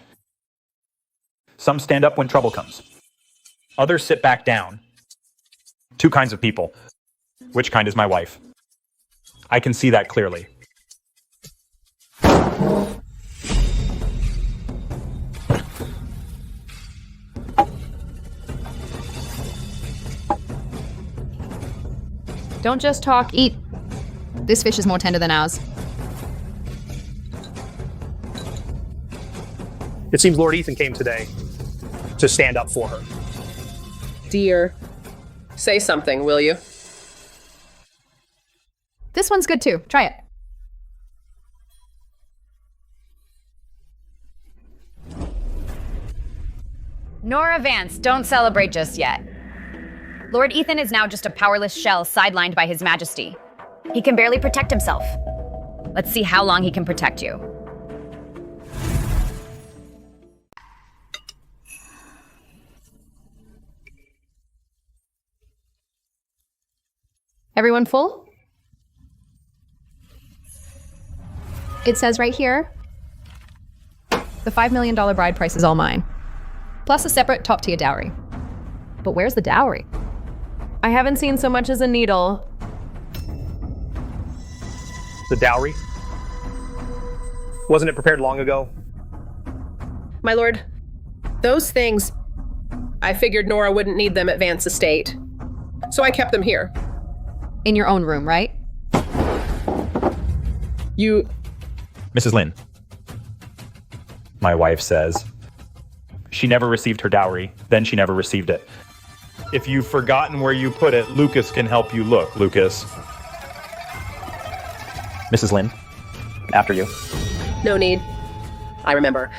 Some stand up when trouble comes. Others sit back down. Two kinds of people. Which kind is my wife? I can see that clearly. Don't just talk, eat. This fish is more tender than ours. It seems Lord Ethan came today to stand up for her. Dear, say something, will you? This one's good too. Try it. Nora Vance, don't celebrate just yet. Lord Ethan is now just a powerless shell sidelined by His Majesty. He can barely protect himself. Let's see how long he can protect you. Everyone full? It says right here, the $5 million bride price is all mine, plus a separate top-tier dowry. But where's the dowry? I haven't seen so much as a needle. The dowry? Wasn't it prepared long ago? My lord, those things, I figured Nora wouldn't need them at Vance Estate. So I kept them here. In your own room, right? You... Mrs. Lynn. My wife says. She never received her dowry, then she never received it. If you've forgotten where you put it, Lucas can help you look, Lucas. Mrs. Lynn, after you. No need. I remember.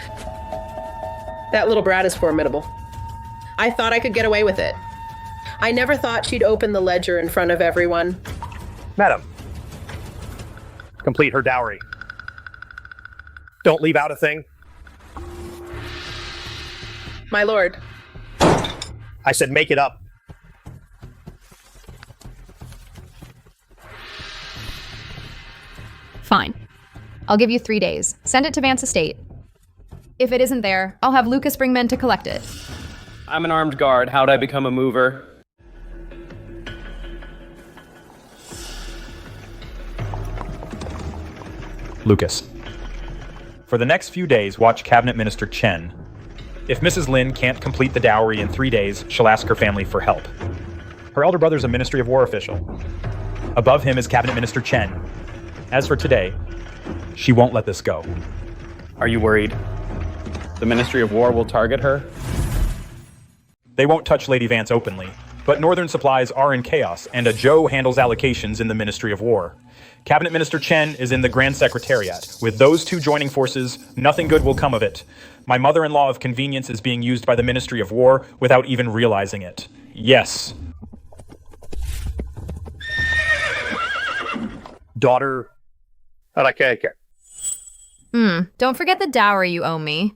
That little brat is formidable. I thought I could get away with it. I never thought she'd open the ledger in front of everyone. Madam, complete her dowry. Don't leave out a thing. My lord. I said make it up. Fine. I'll give you 3 days. Send it to Vance Estate. If it isn't there, I'll have Lucas bring men to collect it. I'm an armed guard. How'd I become a mover? Lucas. For the next few days, watch Cabinet Minister Chen. If Mrs. Lin can't complete the dowry in 3 days, she'll ask her family for help. Her elder brother's a Ministry of War official. Above him is Cabinet Minister Chen. As for today, she won't let this go. Are you worried? The Ministry of War will target her? They won't touch Lady Vance openly, but Northern supplies are in chaos, and a Joe handles allocations in the Ministry of War. Cabinet Minister Chen is in the Grand Secretariat. With those two joining forces, nothing good will come of it. My mother-in-law of convenience is being used by the Ministry of War without even realizing it. Yes. Daughter, okay. Don't forget the dowry you owe me.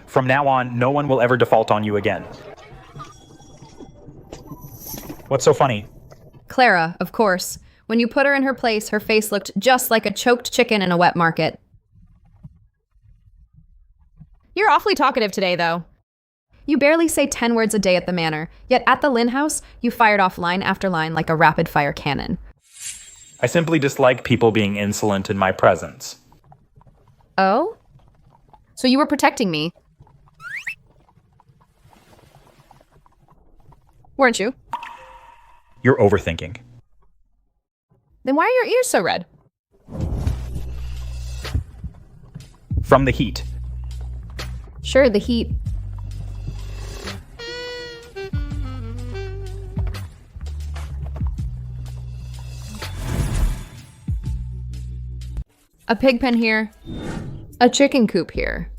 From now on, no one will ever default on you again. What's so funny? Clara, of course. When you put her in her place, her face looked just like a choked chicken in a wet market. You're awfully talkative today, though. You barely say 10 words a day at the manor, yet at the Lynn house, you fired off line after line like a rapid-fire cannon. I simply dislike people being insolent in my presence. Oh? So you were protecting me? Weren't you? You're overthinking. Then why are your ears so red? From the heat. Sure, the heat. A pig pen here. A chicken coop here.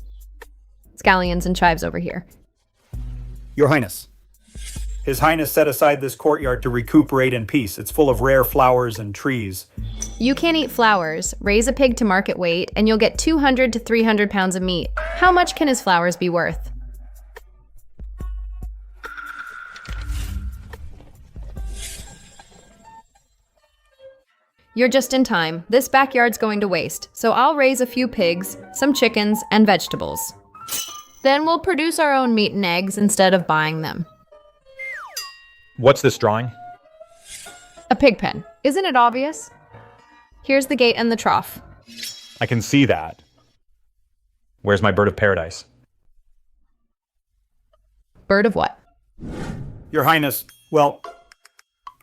Scallions and chives over here. Your Highness. His Highness set aside this courtyard to recuperate in peace. It's full of rare flowers and trees. You can't eat flowers. Raise a pig to market weight, and you'll get 200 to 300 pounds of meat. How much can his flowers be worth? You're just in time. This backyard's going to waste, so I'll raise a few pigs, some chickens, and vegetables. Then we'll produce our own meat and eggs instead of buying them. What's this drawing? A pig pen. Isn't it obvious? Here's the gate and the trough. I can see that. Where's my bird of paradise? Bird of what? Your Highness, well,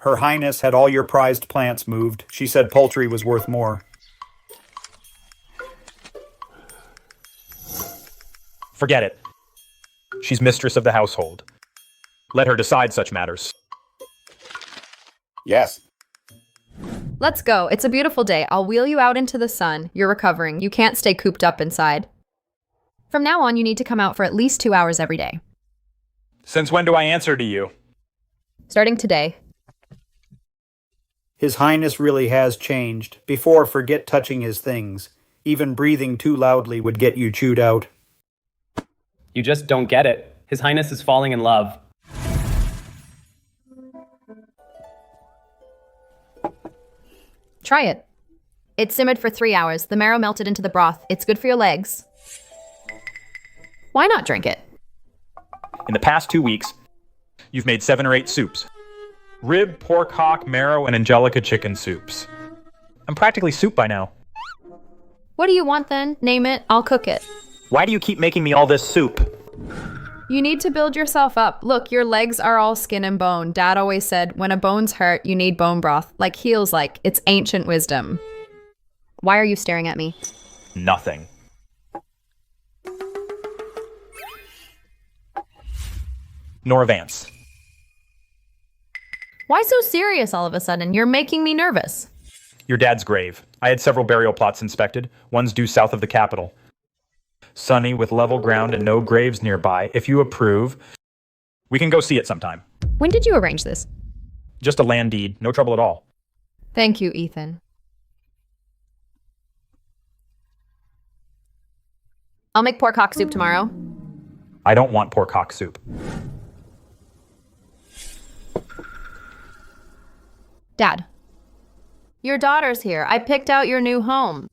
Her Highness had all your prized plants moved. She said poultry was worth more. Forget it. She's mistress of the household. Let her decide such matters. Yes. Let's go. It's a beautiful day. I'll wheel you out into the sun. You're recovering. You can't stay cooped up inside. From now on, you need to come out for at least 2 hours every day. Since when do I answer to you? Starting today. His Highness really has changed. Before, forget touching his things. Even breathing too loudly would get you chewed out. You just don't get it. His Highness is falling in love. Try it. It simmered for 3 hours. The marrow melted into the broth. It's good for your legs. Why not drink it? In the past 2 weeks, you've made 7 or 8 soups. Rib, pork hock, marrow, and Angelica chicken soups. I'm practically soup by now. What do you want then? Name it. I'll cook it. Why do you keep making me all this soup? You need to build yourself up. Look, your legs are all skin and bone. Dad always said, when a bone's hurt, you need bone broth. Like heels like. It's ancient wisdom. Why are you staring at me? Nothing. Nora Vance. Why so serious all of a sudden? You're making me nervous. Your dad's grave. I had several burial plots inspected. One's due south of the capital. Sunny, with level ground and no graves nearby. If you approve, we can go see it sometime. When did you arrange this? Just a land deed. No trouble at all. Thank you, Ethan. I'll make pork hock soup tomorrow. I don't want pork hock soup. Dad. Your daughter's here. I picked out your new home.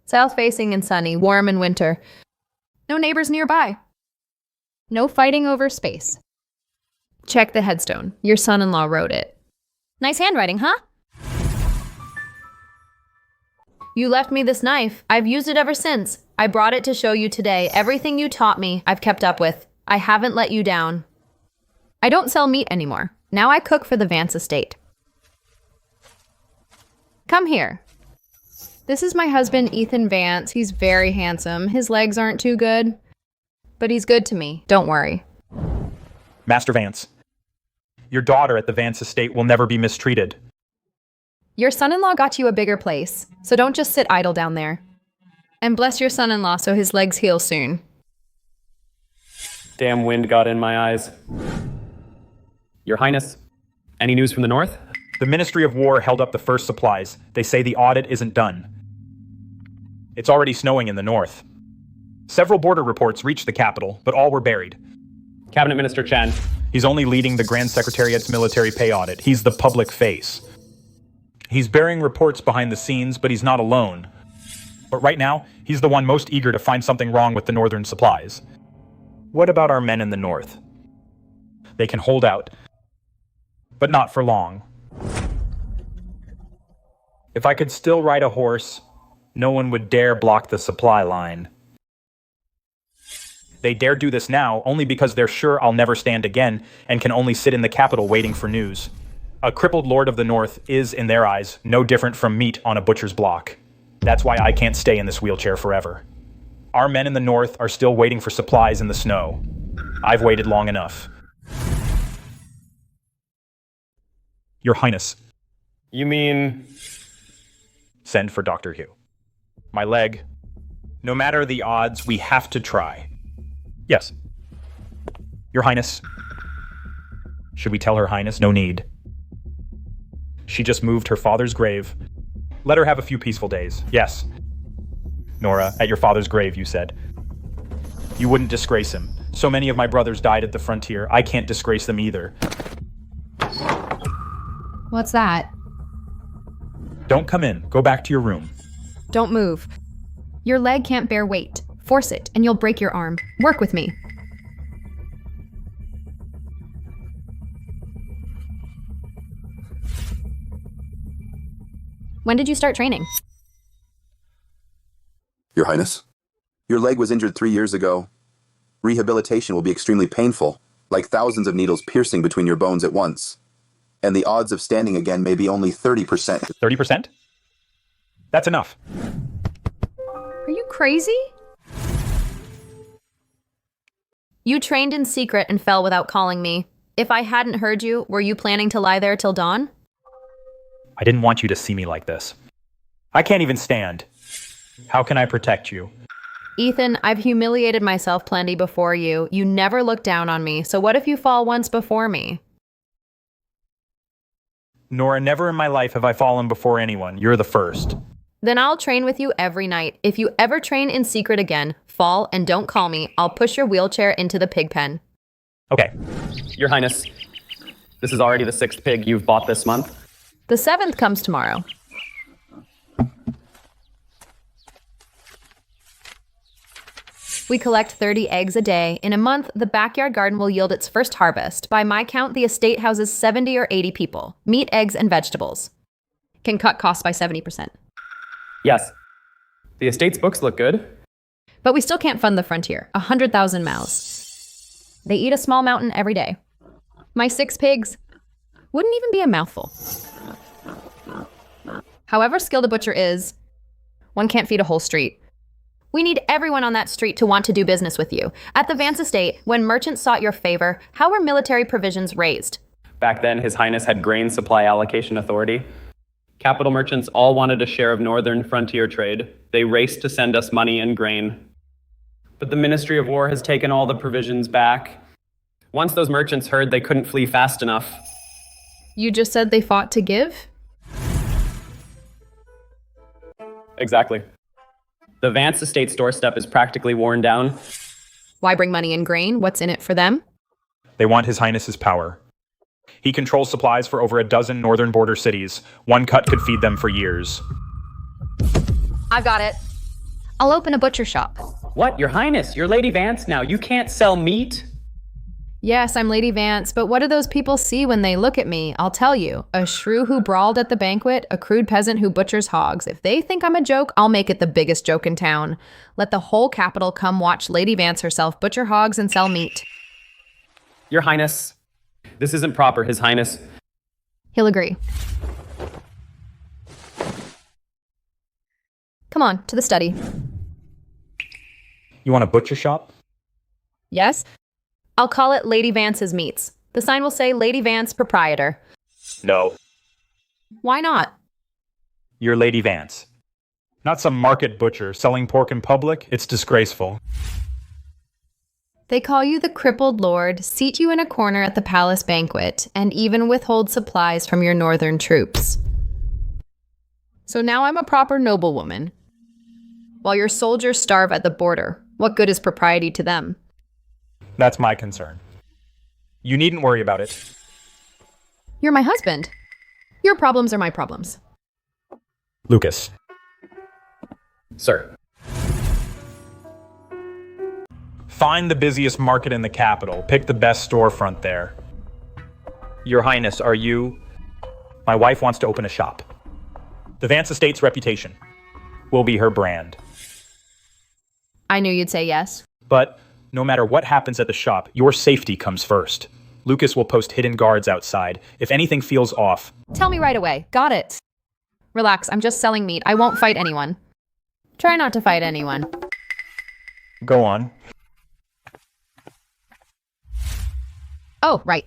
South-facing and sunny, warm in winter. No neighbors nearby. No fighting over space. Check the headstone. Your son-in-law wrote it. Nice handwriting, huh? You left me this knife. I've used it ever since. I brought it to show you today. Everything you taught me, I've kept up with. I haven't let you down. I don't sell meat anymore. Now I cook for the Vance estate. Come here. This is my husband, Ethan Vance. He's very handsome. His legs aren't too good, but he's good to me. Don't worry. Master Vance, your daughter at the Vance estate will never be mistreated. Your son-in-law got you a bigger place, so don't just sit idle down there. And bless your son-in-law so his legs heal soon. Damn wind got in my eyes. Your Highness, any news from the north? The Ministry of War held up the first supplies. They say the audit isn't done. It's already snowing in the north. Several border reports reached the capital, but all were buried. Cabinet Minister Chen. He's only leading the Grand Secretariat's military pay audit. He's the public face. He's burying reports behind the scenes, but he's not alone. But right now, he's the one most eager to find something wrong with the northern supplies. What about our men in the north? They can hold out, but not for long. If I could still ride a horse, no one would dare block the supply line. They dare do this now only because they're sure I'll never stand again and can only sit in the capital waiting for news. A crippled lord of the north is, in their eyes, no different from meat on a butcher's block. That's why I can't stay in this wheelchair forever. Our men in the north are still waiting for supplies in the snow. I've waited long enough. Your Highness. You mean... Send for Dr. Hugh. My leg. No matter the odds, we have to try. Yes. Your Highness. Should we tell Her Highness? No need. She just moved her father's grave. Let her have a few peaceful days. Yes. Nora, at your father's grave, you said. You wouldn't disgrace him. So many of my brothers died at the frontier. I can't disgrace them either. What's that? Don't come in. Go back to your room. Don't move. Your leg can't bear weight. Force it, and you'll break your arm. Work with me. When did you start training? Your Highness, your leg was injured 3 years ago. Rehabilitation will be extremely painful, like thousands of needles piercing between your bones at once. And the odds of standing again may be only 30%. 30%? That's enough. Are you crazy? You trained in secret and fell without calling me. If I hadn't heard you, were you planning to lie there till dawn? I didn't want you to see me like this. I can't even stand. How can I protect you? Ethan, I've humiliated myself plenty before you. You never look down on me, so what if you fall once before me? Nora, never in my life have I fallen before anyone. You're the first. Then I'll train with you every night. If you ever train in secret again, fall and don't call me, I'll push your wheelchair into the pig pen. Okay. Your Highness, this is already the 6th pig you've bought this month. The 7th comes tomorrow. We collect 30 eggs a day. In a month, the backyard garden will yield its first harvest. By my count, the estate houses 70 or 80 people. Meat, eggs, and vegetables. Can cut costs by 70%. Yes. The estate's books look good. But we still can't fund the frontier. 100,000 mouths. They eat a small mountain every day. My 6 pigs wouldn't even be a mouthful. However skilled a butcher is, one can't feed a whole street. We need everyone on that street to want to do business with you. At the Vance estate, when merchants sought your favor, how were military provisions raised? Back then, His Highness had grain supply allocation authority. Capital merchants all wanted a share of northern frontier trade. They raced to send us money and grain. But the Ministry of War has taken all the provisions back. Once those merchants heard they couldn't flee fast enough. You just said they fought to give? Exactly. The Vance estate's doorstep is practically worn down. Why bring money and grain? What's in it for them? They want His Highness's power. He controls supplies for over a dozen northern border cities. One cut could feed them for years. I've got it. I'll open a butcher shop. What? Your Highness, you're Lady Vance now. You can't sell meat? Yes, I'm Lady Vance, but what do those people see when they look at me? I'll tell you. A shrew who brawled at the banquet, a crude peasant who butchers hogs. If they think I'm a joke, I'll make it the biggest joke in town. Let the whole capital come watch Lady Vance herself butcher hogs and sell meat. Your Highness, this isn't proper, His Highness. He'll agree. Come on, to the study. You want a butcher shop? Yes? I'll call it Lady Vance's Meats. The sign will say Lady Vance, proprietor. No. Why not? You're Lady Vance. Not some market butcher selling pork in public. It's disgraceful. They call you the crippled lord, seat you in a corner at the palace banquet, and even withhold supplies from your northern troops. So now I'm a proper noblewoman. While your soldiers starve at the border, what good is propriety to them? That's my concern. You needn't worry about it. You're my husband. Your problems are my problems. Lucas. Sir. Find the busiest market in the capital. Pick the best storefront there. Your Highness, are you... My wife wants to open a shop. The Vance estate's reputation will be her brand. I knew you'd say yes. But no matter what happens at the shop, your safety comes first. Lucas will post hidden guards outside. If anything feels off... Tell me right away. Got it. Relax, I'm just selling meat. I won't fight anyone. Try not to fight anyone. Go on. Oh, right.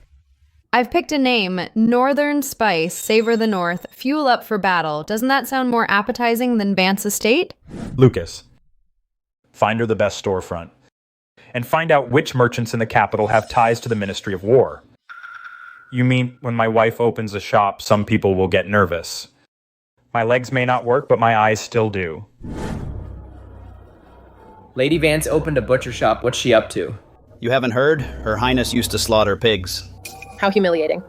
I've picked a name. Northern Spice, Savor the North, Fuel Up for Battle. Doesn't that sound more appetizing than Vance Estate? Lucas. Find her the best storefront. And find out which merchants in the capital have ties to the Ministry of War. You mean when my wife opens a shop, some people will get nervous. My legs may not work, but my eyes still do. Lady Vance opened a butcher shop. What's she up to? You haven't heard? Her Highness used to slaughter pigs. How humiliating.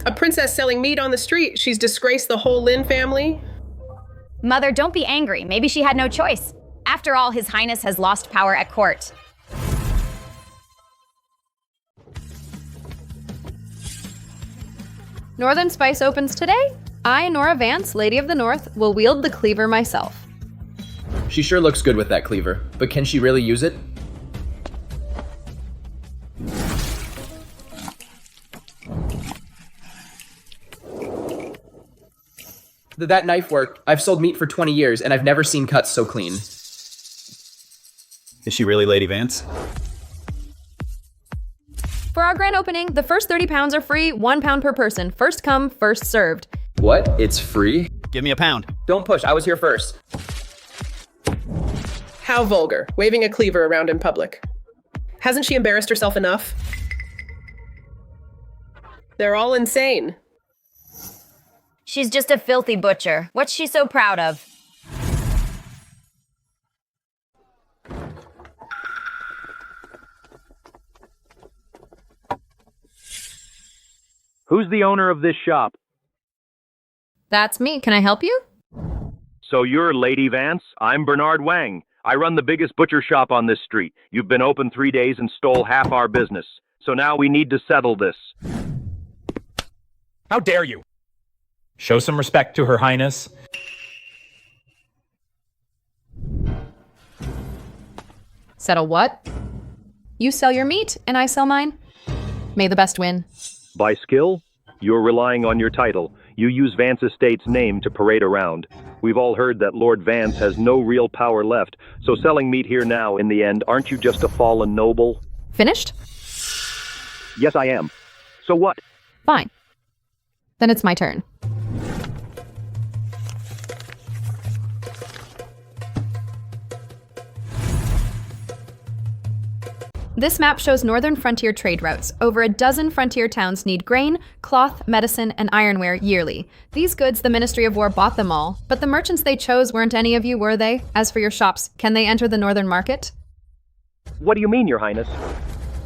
A princess selling meat on the street. She's disgraced the whole Lin family. Mother, don't be angry. Maybe she had no choice. After all, His Highness has lost power at court. Northern Spice opens today. I, Nora Vance, Lady of the North, will wield the cleaver myself. She sure looks good with that cleaver, but can she really use it? That knife work. I've sold meat for 20 years, and I've never seen cuts so clean. Is she really Lady Vance? For our grand opening, the first 30 pounds are free, £1 per person. First come, first served. What? It's free? Give me a pound. Don't push, I was here first. How vulgar, waving a cleaver around in public. Hasn't she embarrassed herself enough? They're all insane. She's just a filthy butcher. What's she so proud of? Who's the owner of this shop? That's me. Can I help you? So you're Lady Vance? I'm Bernard Wang. I run the biggest butcher shop on this street. You've been open 3 days and stole half our business. So now we need to settle this. How dare you? Show some respect to Her Highness. Settle what? You sell your meat, and I sell mine. May the best win. By skill, you're relying on your title. You use Vance Estate's name to parade around. We've all heard that Lord Vance has no real power left, so selling meat here now, in the end, aren't you just a fallen noble? Finished? Yes, I am. So what? Fine. Then it's my turn. This map shows northern frontier trade routes. Over a dozen frontier towns need grain, cloth, medicine, and ironware yearly. These goods, the Ministry of War bought them all, but the merchants they chose weren't any of you, were they? As for your shops, can they enter the northern market? What do you mean, Your Highness?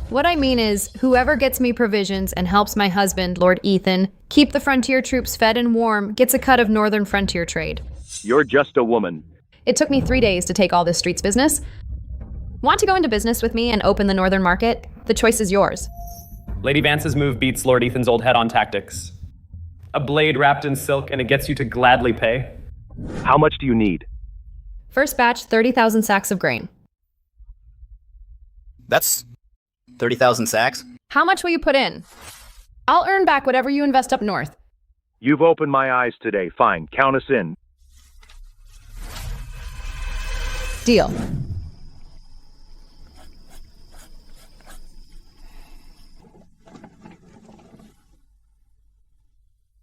What I mean is, whoever gets me provisions and helps my husband, Lord Ethan, keep the frontier troops fed and warm, gets a cut of northern frontier trade. You're just a woman. It took me 3 days to take all this streets business. Want to go into business with me and open the northern market? The choice is yours. Lady Vance's move beats Lord Ethan's old head-on tactics. A blade wrapped in silk, and it gets you to gladly pay. How much do you need? First batch, 30,000 sacks of grain. That's 30,000 sacks? How much will you put in? I'll earn back whatever you invest up north. You've opened my eyes today. Fine, count us in. Deal.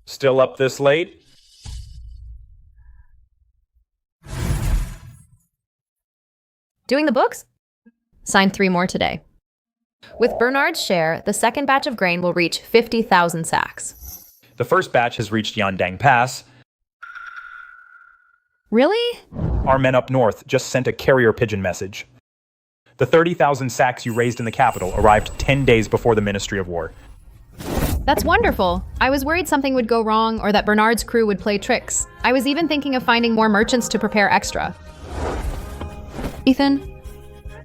Still up this late? Doing the books? Sign 3 more today. With Bernard's share, the second batch of grain will reach 50,000 sacks. The first batch has reached Yandang Pass. Really? Our men up north just sent a carrier pigeon message. The 30,000 sacks you raised in the capital arrived 10 days before the Ministry of War. That's wonderful. I was worried something would go wrong or that Bernard's crew would play tricks. I was even thinking of finding more merchants to prepare extra. Ethan,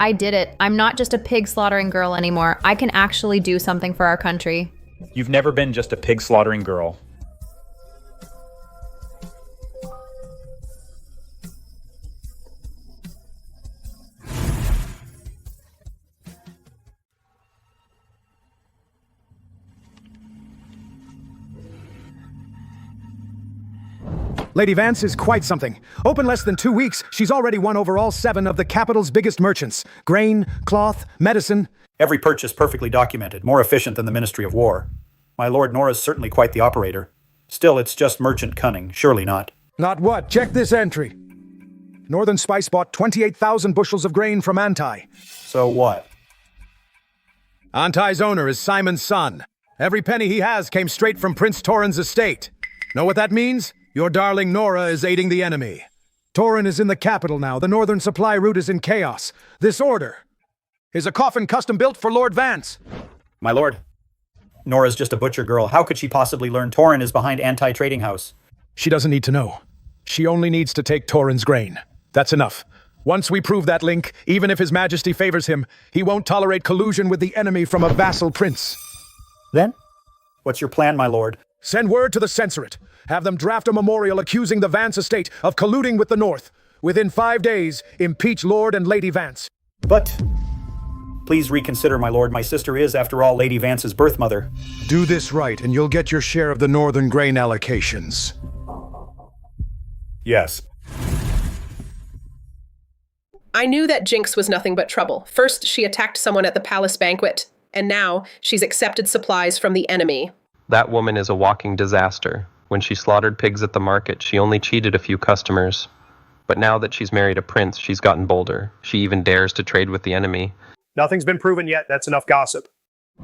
I did it. I'm not just a pig slaughtering girl anymore. I can actually do something for our country. You've never been just a pig slaughtering girl. Lady Vance is quite something. Open less than 2 weeks, she's already won over all 7 of the capital's biggest merchants. Grain, cloth, medicine. Every purchase perfectly documented, more efficient than the Ministry of War. My Lord Nora's certainly quite the operator. Still, it's just merchant cunning, surely not. Not what? Check this entry. Northern Spice bought 28,000 bushels of grain from Anti. So what? Anti's owner is Simon's son. Every penny he has came straight from Prince Torrin's estate. Know what that means? Your darling Nora is aiding the enemy. Torrin is in the capital now. The northern supply route is in chaos. This order is a coffin custom built for Lord Vance. My lord, Nora's just a butcher girl. How could she possibly learn Torrin is behind Anti-Trading House? She doesn't need to know. She only needs to take Torrin's grain. That's enough. Once we prove that link, even if His Majesty favors him, he won't tolerate collusion with the enemy from a vassal prince. Then? What's your plan, my lord? Send word to the censorate. Have them draft a memorial accusing the Vance estate of colluding with the North. Within 5 days, impeach Lord and Lady Vance. But please reconsider, my lord. My sister is, after all, Lady Vance's birth mother. Do this right, and you'll get your share of the northern grain allocations. Yes. I knew that Jinx was nothing but trouble. First, she attacked someone at the palace banquet, and now she's accepted supplies from the enemy. That woman is a walking disaster. When she slaughtered pigs at the market, she only cheated a few customers. But now that she's married a prince, she's gotten bolder. She even dares to trade with the enemy. Nothing's been proven yet. That's enough gossip.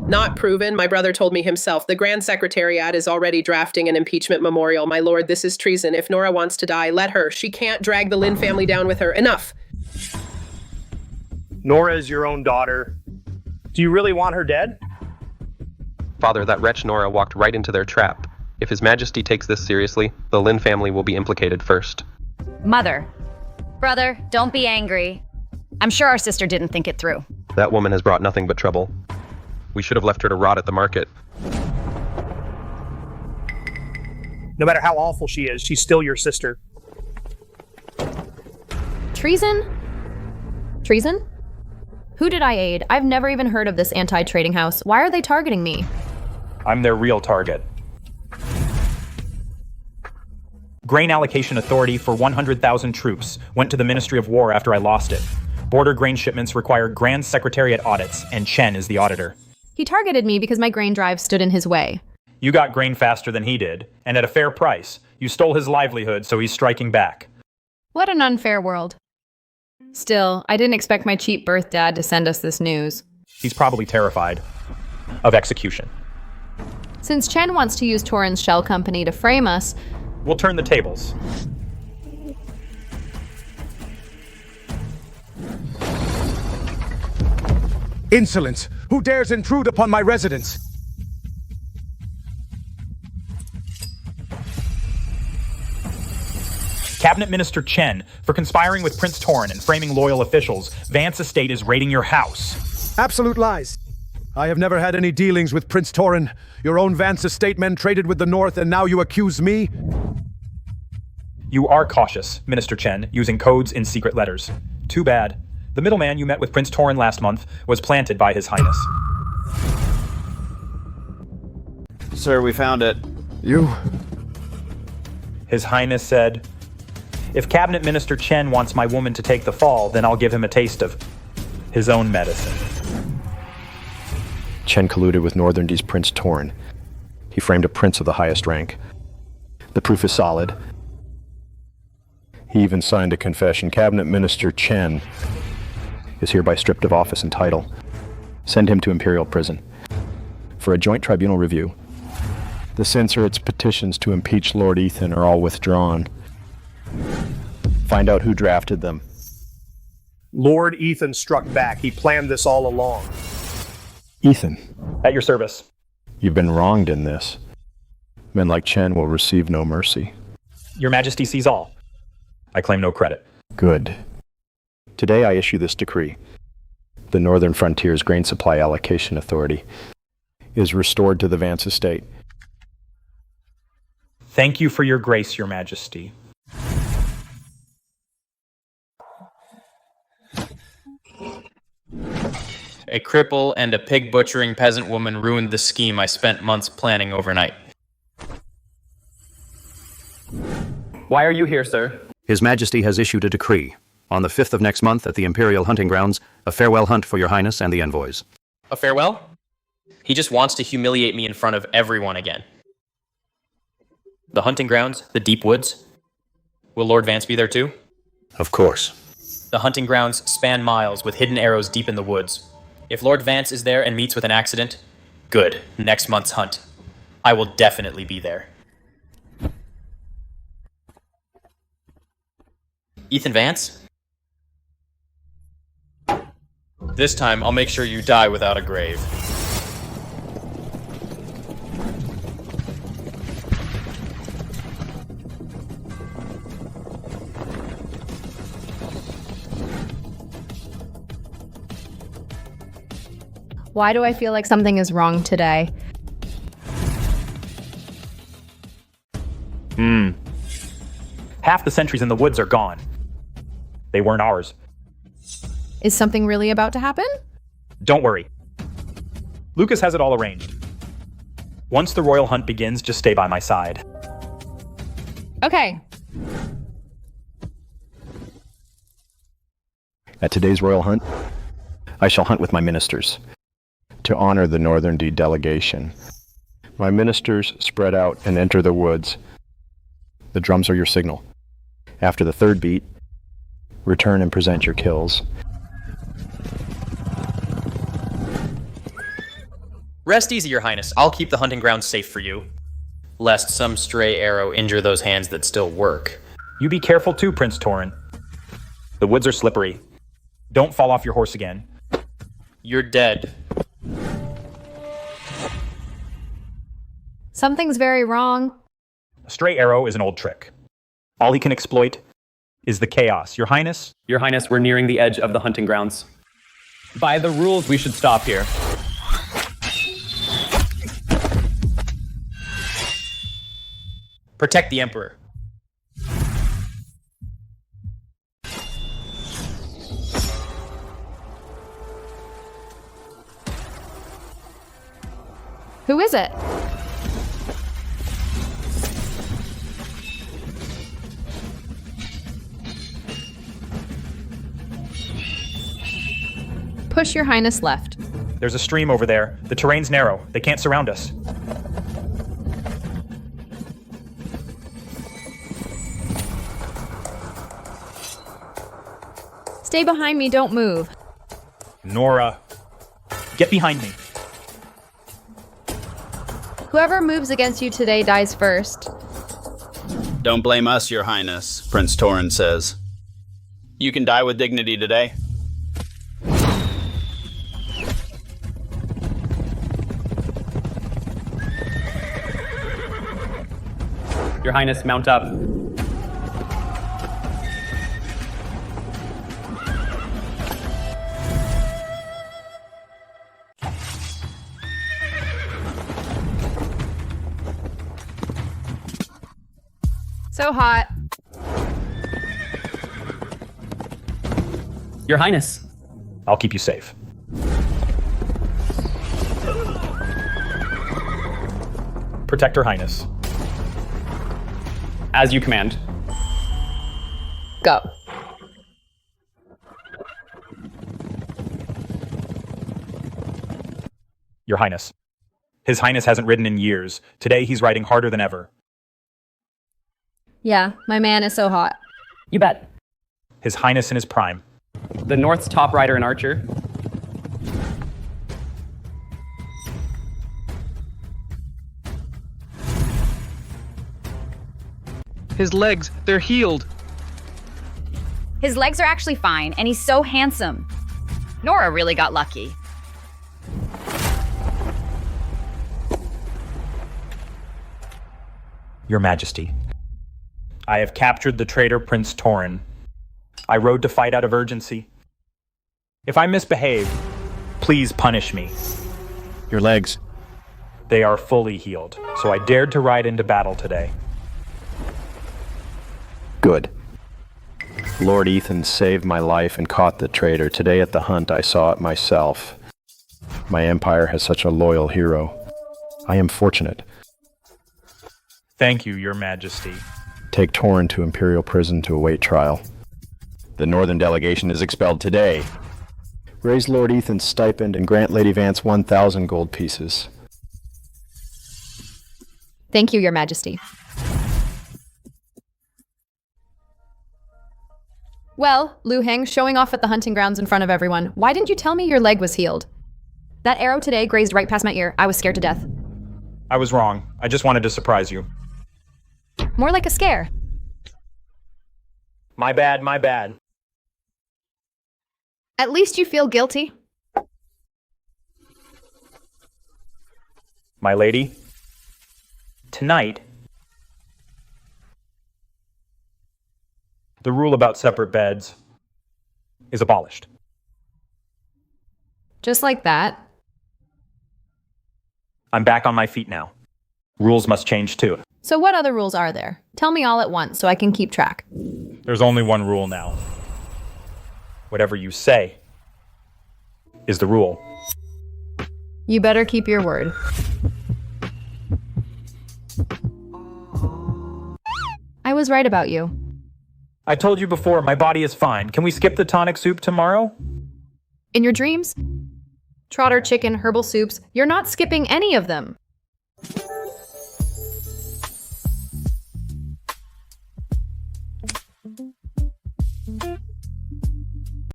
Not proven. My brother told me himself. The Grand Secretariat is already drafting an impeachment memorial. My lord, this is treason. If Nora wants to die, let her. She can't drag the Lynn family down with her. Enough. Nora is your own daughter. Do you really want her dead? Father, that wretch Nora walked right into their trap. If His Majesty takes this seriously, the Lynn family will be implicated first. Mother. Brother, don't be angry. I'm sure our sister didn't think it through. That woman has brought nothing but trouble. We should have left her to rot at the market. No matter how awful she is, she's still your sister. Treason? Treason? Who did I aid? I've never even heard of this anti-trading house. Why are they targeting me? I'm their real target. Grain Allocation Authority for 100,000 troops went to the Ministry of War after I lost it. Border grain shipments require Grand Secretariat audits, and Chen is the auditor. He targeted me because my grain drive stood in his way. You got grain faster than he did, and at a fair price. You stole his livelihood, so he's striking back. What an unfair world. Still, I didn't expect my cheap birth dad to send us this news. He's probably terrified of execution. Since Chen wants to use Torin's shell company to frame us, we'll turn the tables. Insolence! Who dares intrude upon my residence? Cabinet Minister Chen, for conspiring with Prince Torin and framing loyal officials, Vance Estate is raiding your house. Absolute lies. I have never had any dealings with Prince Torin. Your own Vance Estate men traded with the North, and now you accuse me? You are cautious, Minister Chen, using codes in secret letters. Too bad. The middleman you met with Prince Torin last month was planted by His Highness. Sir, we found it. You? His Highness said, if Cabinet Minister Chen wants my woman to take the fall, then I'll give him a taste of his own medicine. Chen colluded with Northerndy's Prince Torin. He framed a prince of the highest rank. The proof is solid. He even signed a confession. Cabinet Minister Chen is hereby stripped of office and title. Send him to Imperial Prison for a joint tribunal review. The censorate's petitions to impeach Lord Ethan are all withdrawn. Find out who drafted them. Lord Ethan struck back. He planned this all along. Ethan. At your service. You've been wronged in this. Men like Chen will receive no mercy. Your Majesty sees all. I claim no credit. Good. Today I issue this decree. The Northern Frontier's Grain Supply Allocation Authority is restored to the Vance Estate. Thank you for your grace, Your Majesty. A cripple and a pig-butchering peasant woman ruined the scheme I spent months planning overnight. Why are you here, sir? His Majesty has issued a decree. On the 5th of next month at the Imperial Hunting Grounds, a farewell hunt for your Highness and the envoys. A farewell? He just wants to humiliate me in front of everyone again. The hunting grounds, the deep woods. Will Lord Vance be there too? Of course. The hunting grounds span miles with hidden arrows deep in the woods. If Lord Vance is there and meets with an accident, good, next month's hunt. I will definitely be there. Ethan Vance? This time, I'll make sure you die without a grave. Why do I feel like something is wrong today? Half the sentries in the woods are gone. They weren't ours. Is something really about to happen? Don't worry. Lucas has it all arranged. Once the royal hunt begins, just stay by my side. Okay. At today's royal hunt, I shall hunt with my ministers to honor the Northern delegation. My ministers spread out and enter the woods. The drums are your signal. After the third beat, return and present your kills. Rest easy, Your Highness. I'll keep the hunting grounds safe for you, lest some stray arrow injure those hands that still work. You be careful too, Prince Torin. The woods are slippery. Don't fall off your horse again. You're dead. Something's very wrong. A stray arrow is an old trick. All he can exploit is the chaos. Your Highness? Your Highness, we're nearing the edge of the hunting grounds. By the rules, we should stop here. Protect the Emperor. Who is it? Push Your Highness left. There's a stream over there. The terrain's narrow. They can't surround us. Stay behind me, don't move. Nora, get behind me. Whoever moves against you today dies first. Don't blame us, Your Highness, Prince Torin says. You can die with dignity today. Your Highness, mount up. So hot. Your Highness. I'll keep you safe. Protect Her Highness. As you command. Go. Your Highness. His Highness hasn't ridden in years. Today he's riding harder than ever. Yeah, my man is so hot. You bet. His Highness in his prime. The North's top rider and archer. His legs, they're healed. His legs are actually fine, and he's so handsome. Nora really got lucky. Your Majesty. I have captured the traitor Prince Torin. I rode to fight out of urgency. If I misbehave, please punish me. Your legs. They are fully healed, so I dared to ride into battle today. Good. Lord Ethan saved my life and caught the traitor. Today at the hunt I saw it myself. My empire has such a loyal hero. I am fortunate. Thank you, Your Majesty. Take Torin to Imperial Prison to await trial. The Northern delegation is expelled today. Raise Lord Ethan's stipend and grant Lady Vance 1,000 gold pieces. Thank you, Your Majesty. Well, Lu Heng, showing off at the hunting grounds in front of everyone, why didn't you tell me your leg was healed? That arrow today grazed right past my ear. I was scared to death. I was wrong. I just wanted to surprise you. More like a scare. My bad, my bad. At least you feel guilty. My lady, tonight, the rule about separate beds is abolished. Just like that. I'm back on my feet now. Rules must change too. So what other rules are there? Tell me all at once so I can keep track. There's only one rule now. Whatever you say is the rule. You better keep your word. I was right about you. I told you before, my body is fine. Can we skip the tonic soup tomorrow? In your dreams, trotter, chicken, herbal soups, you're not skipping any of them.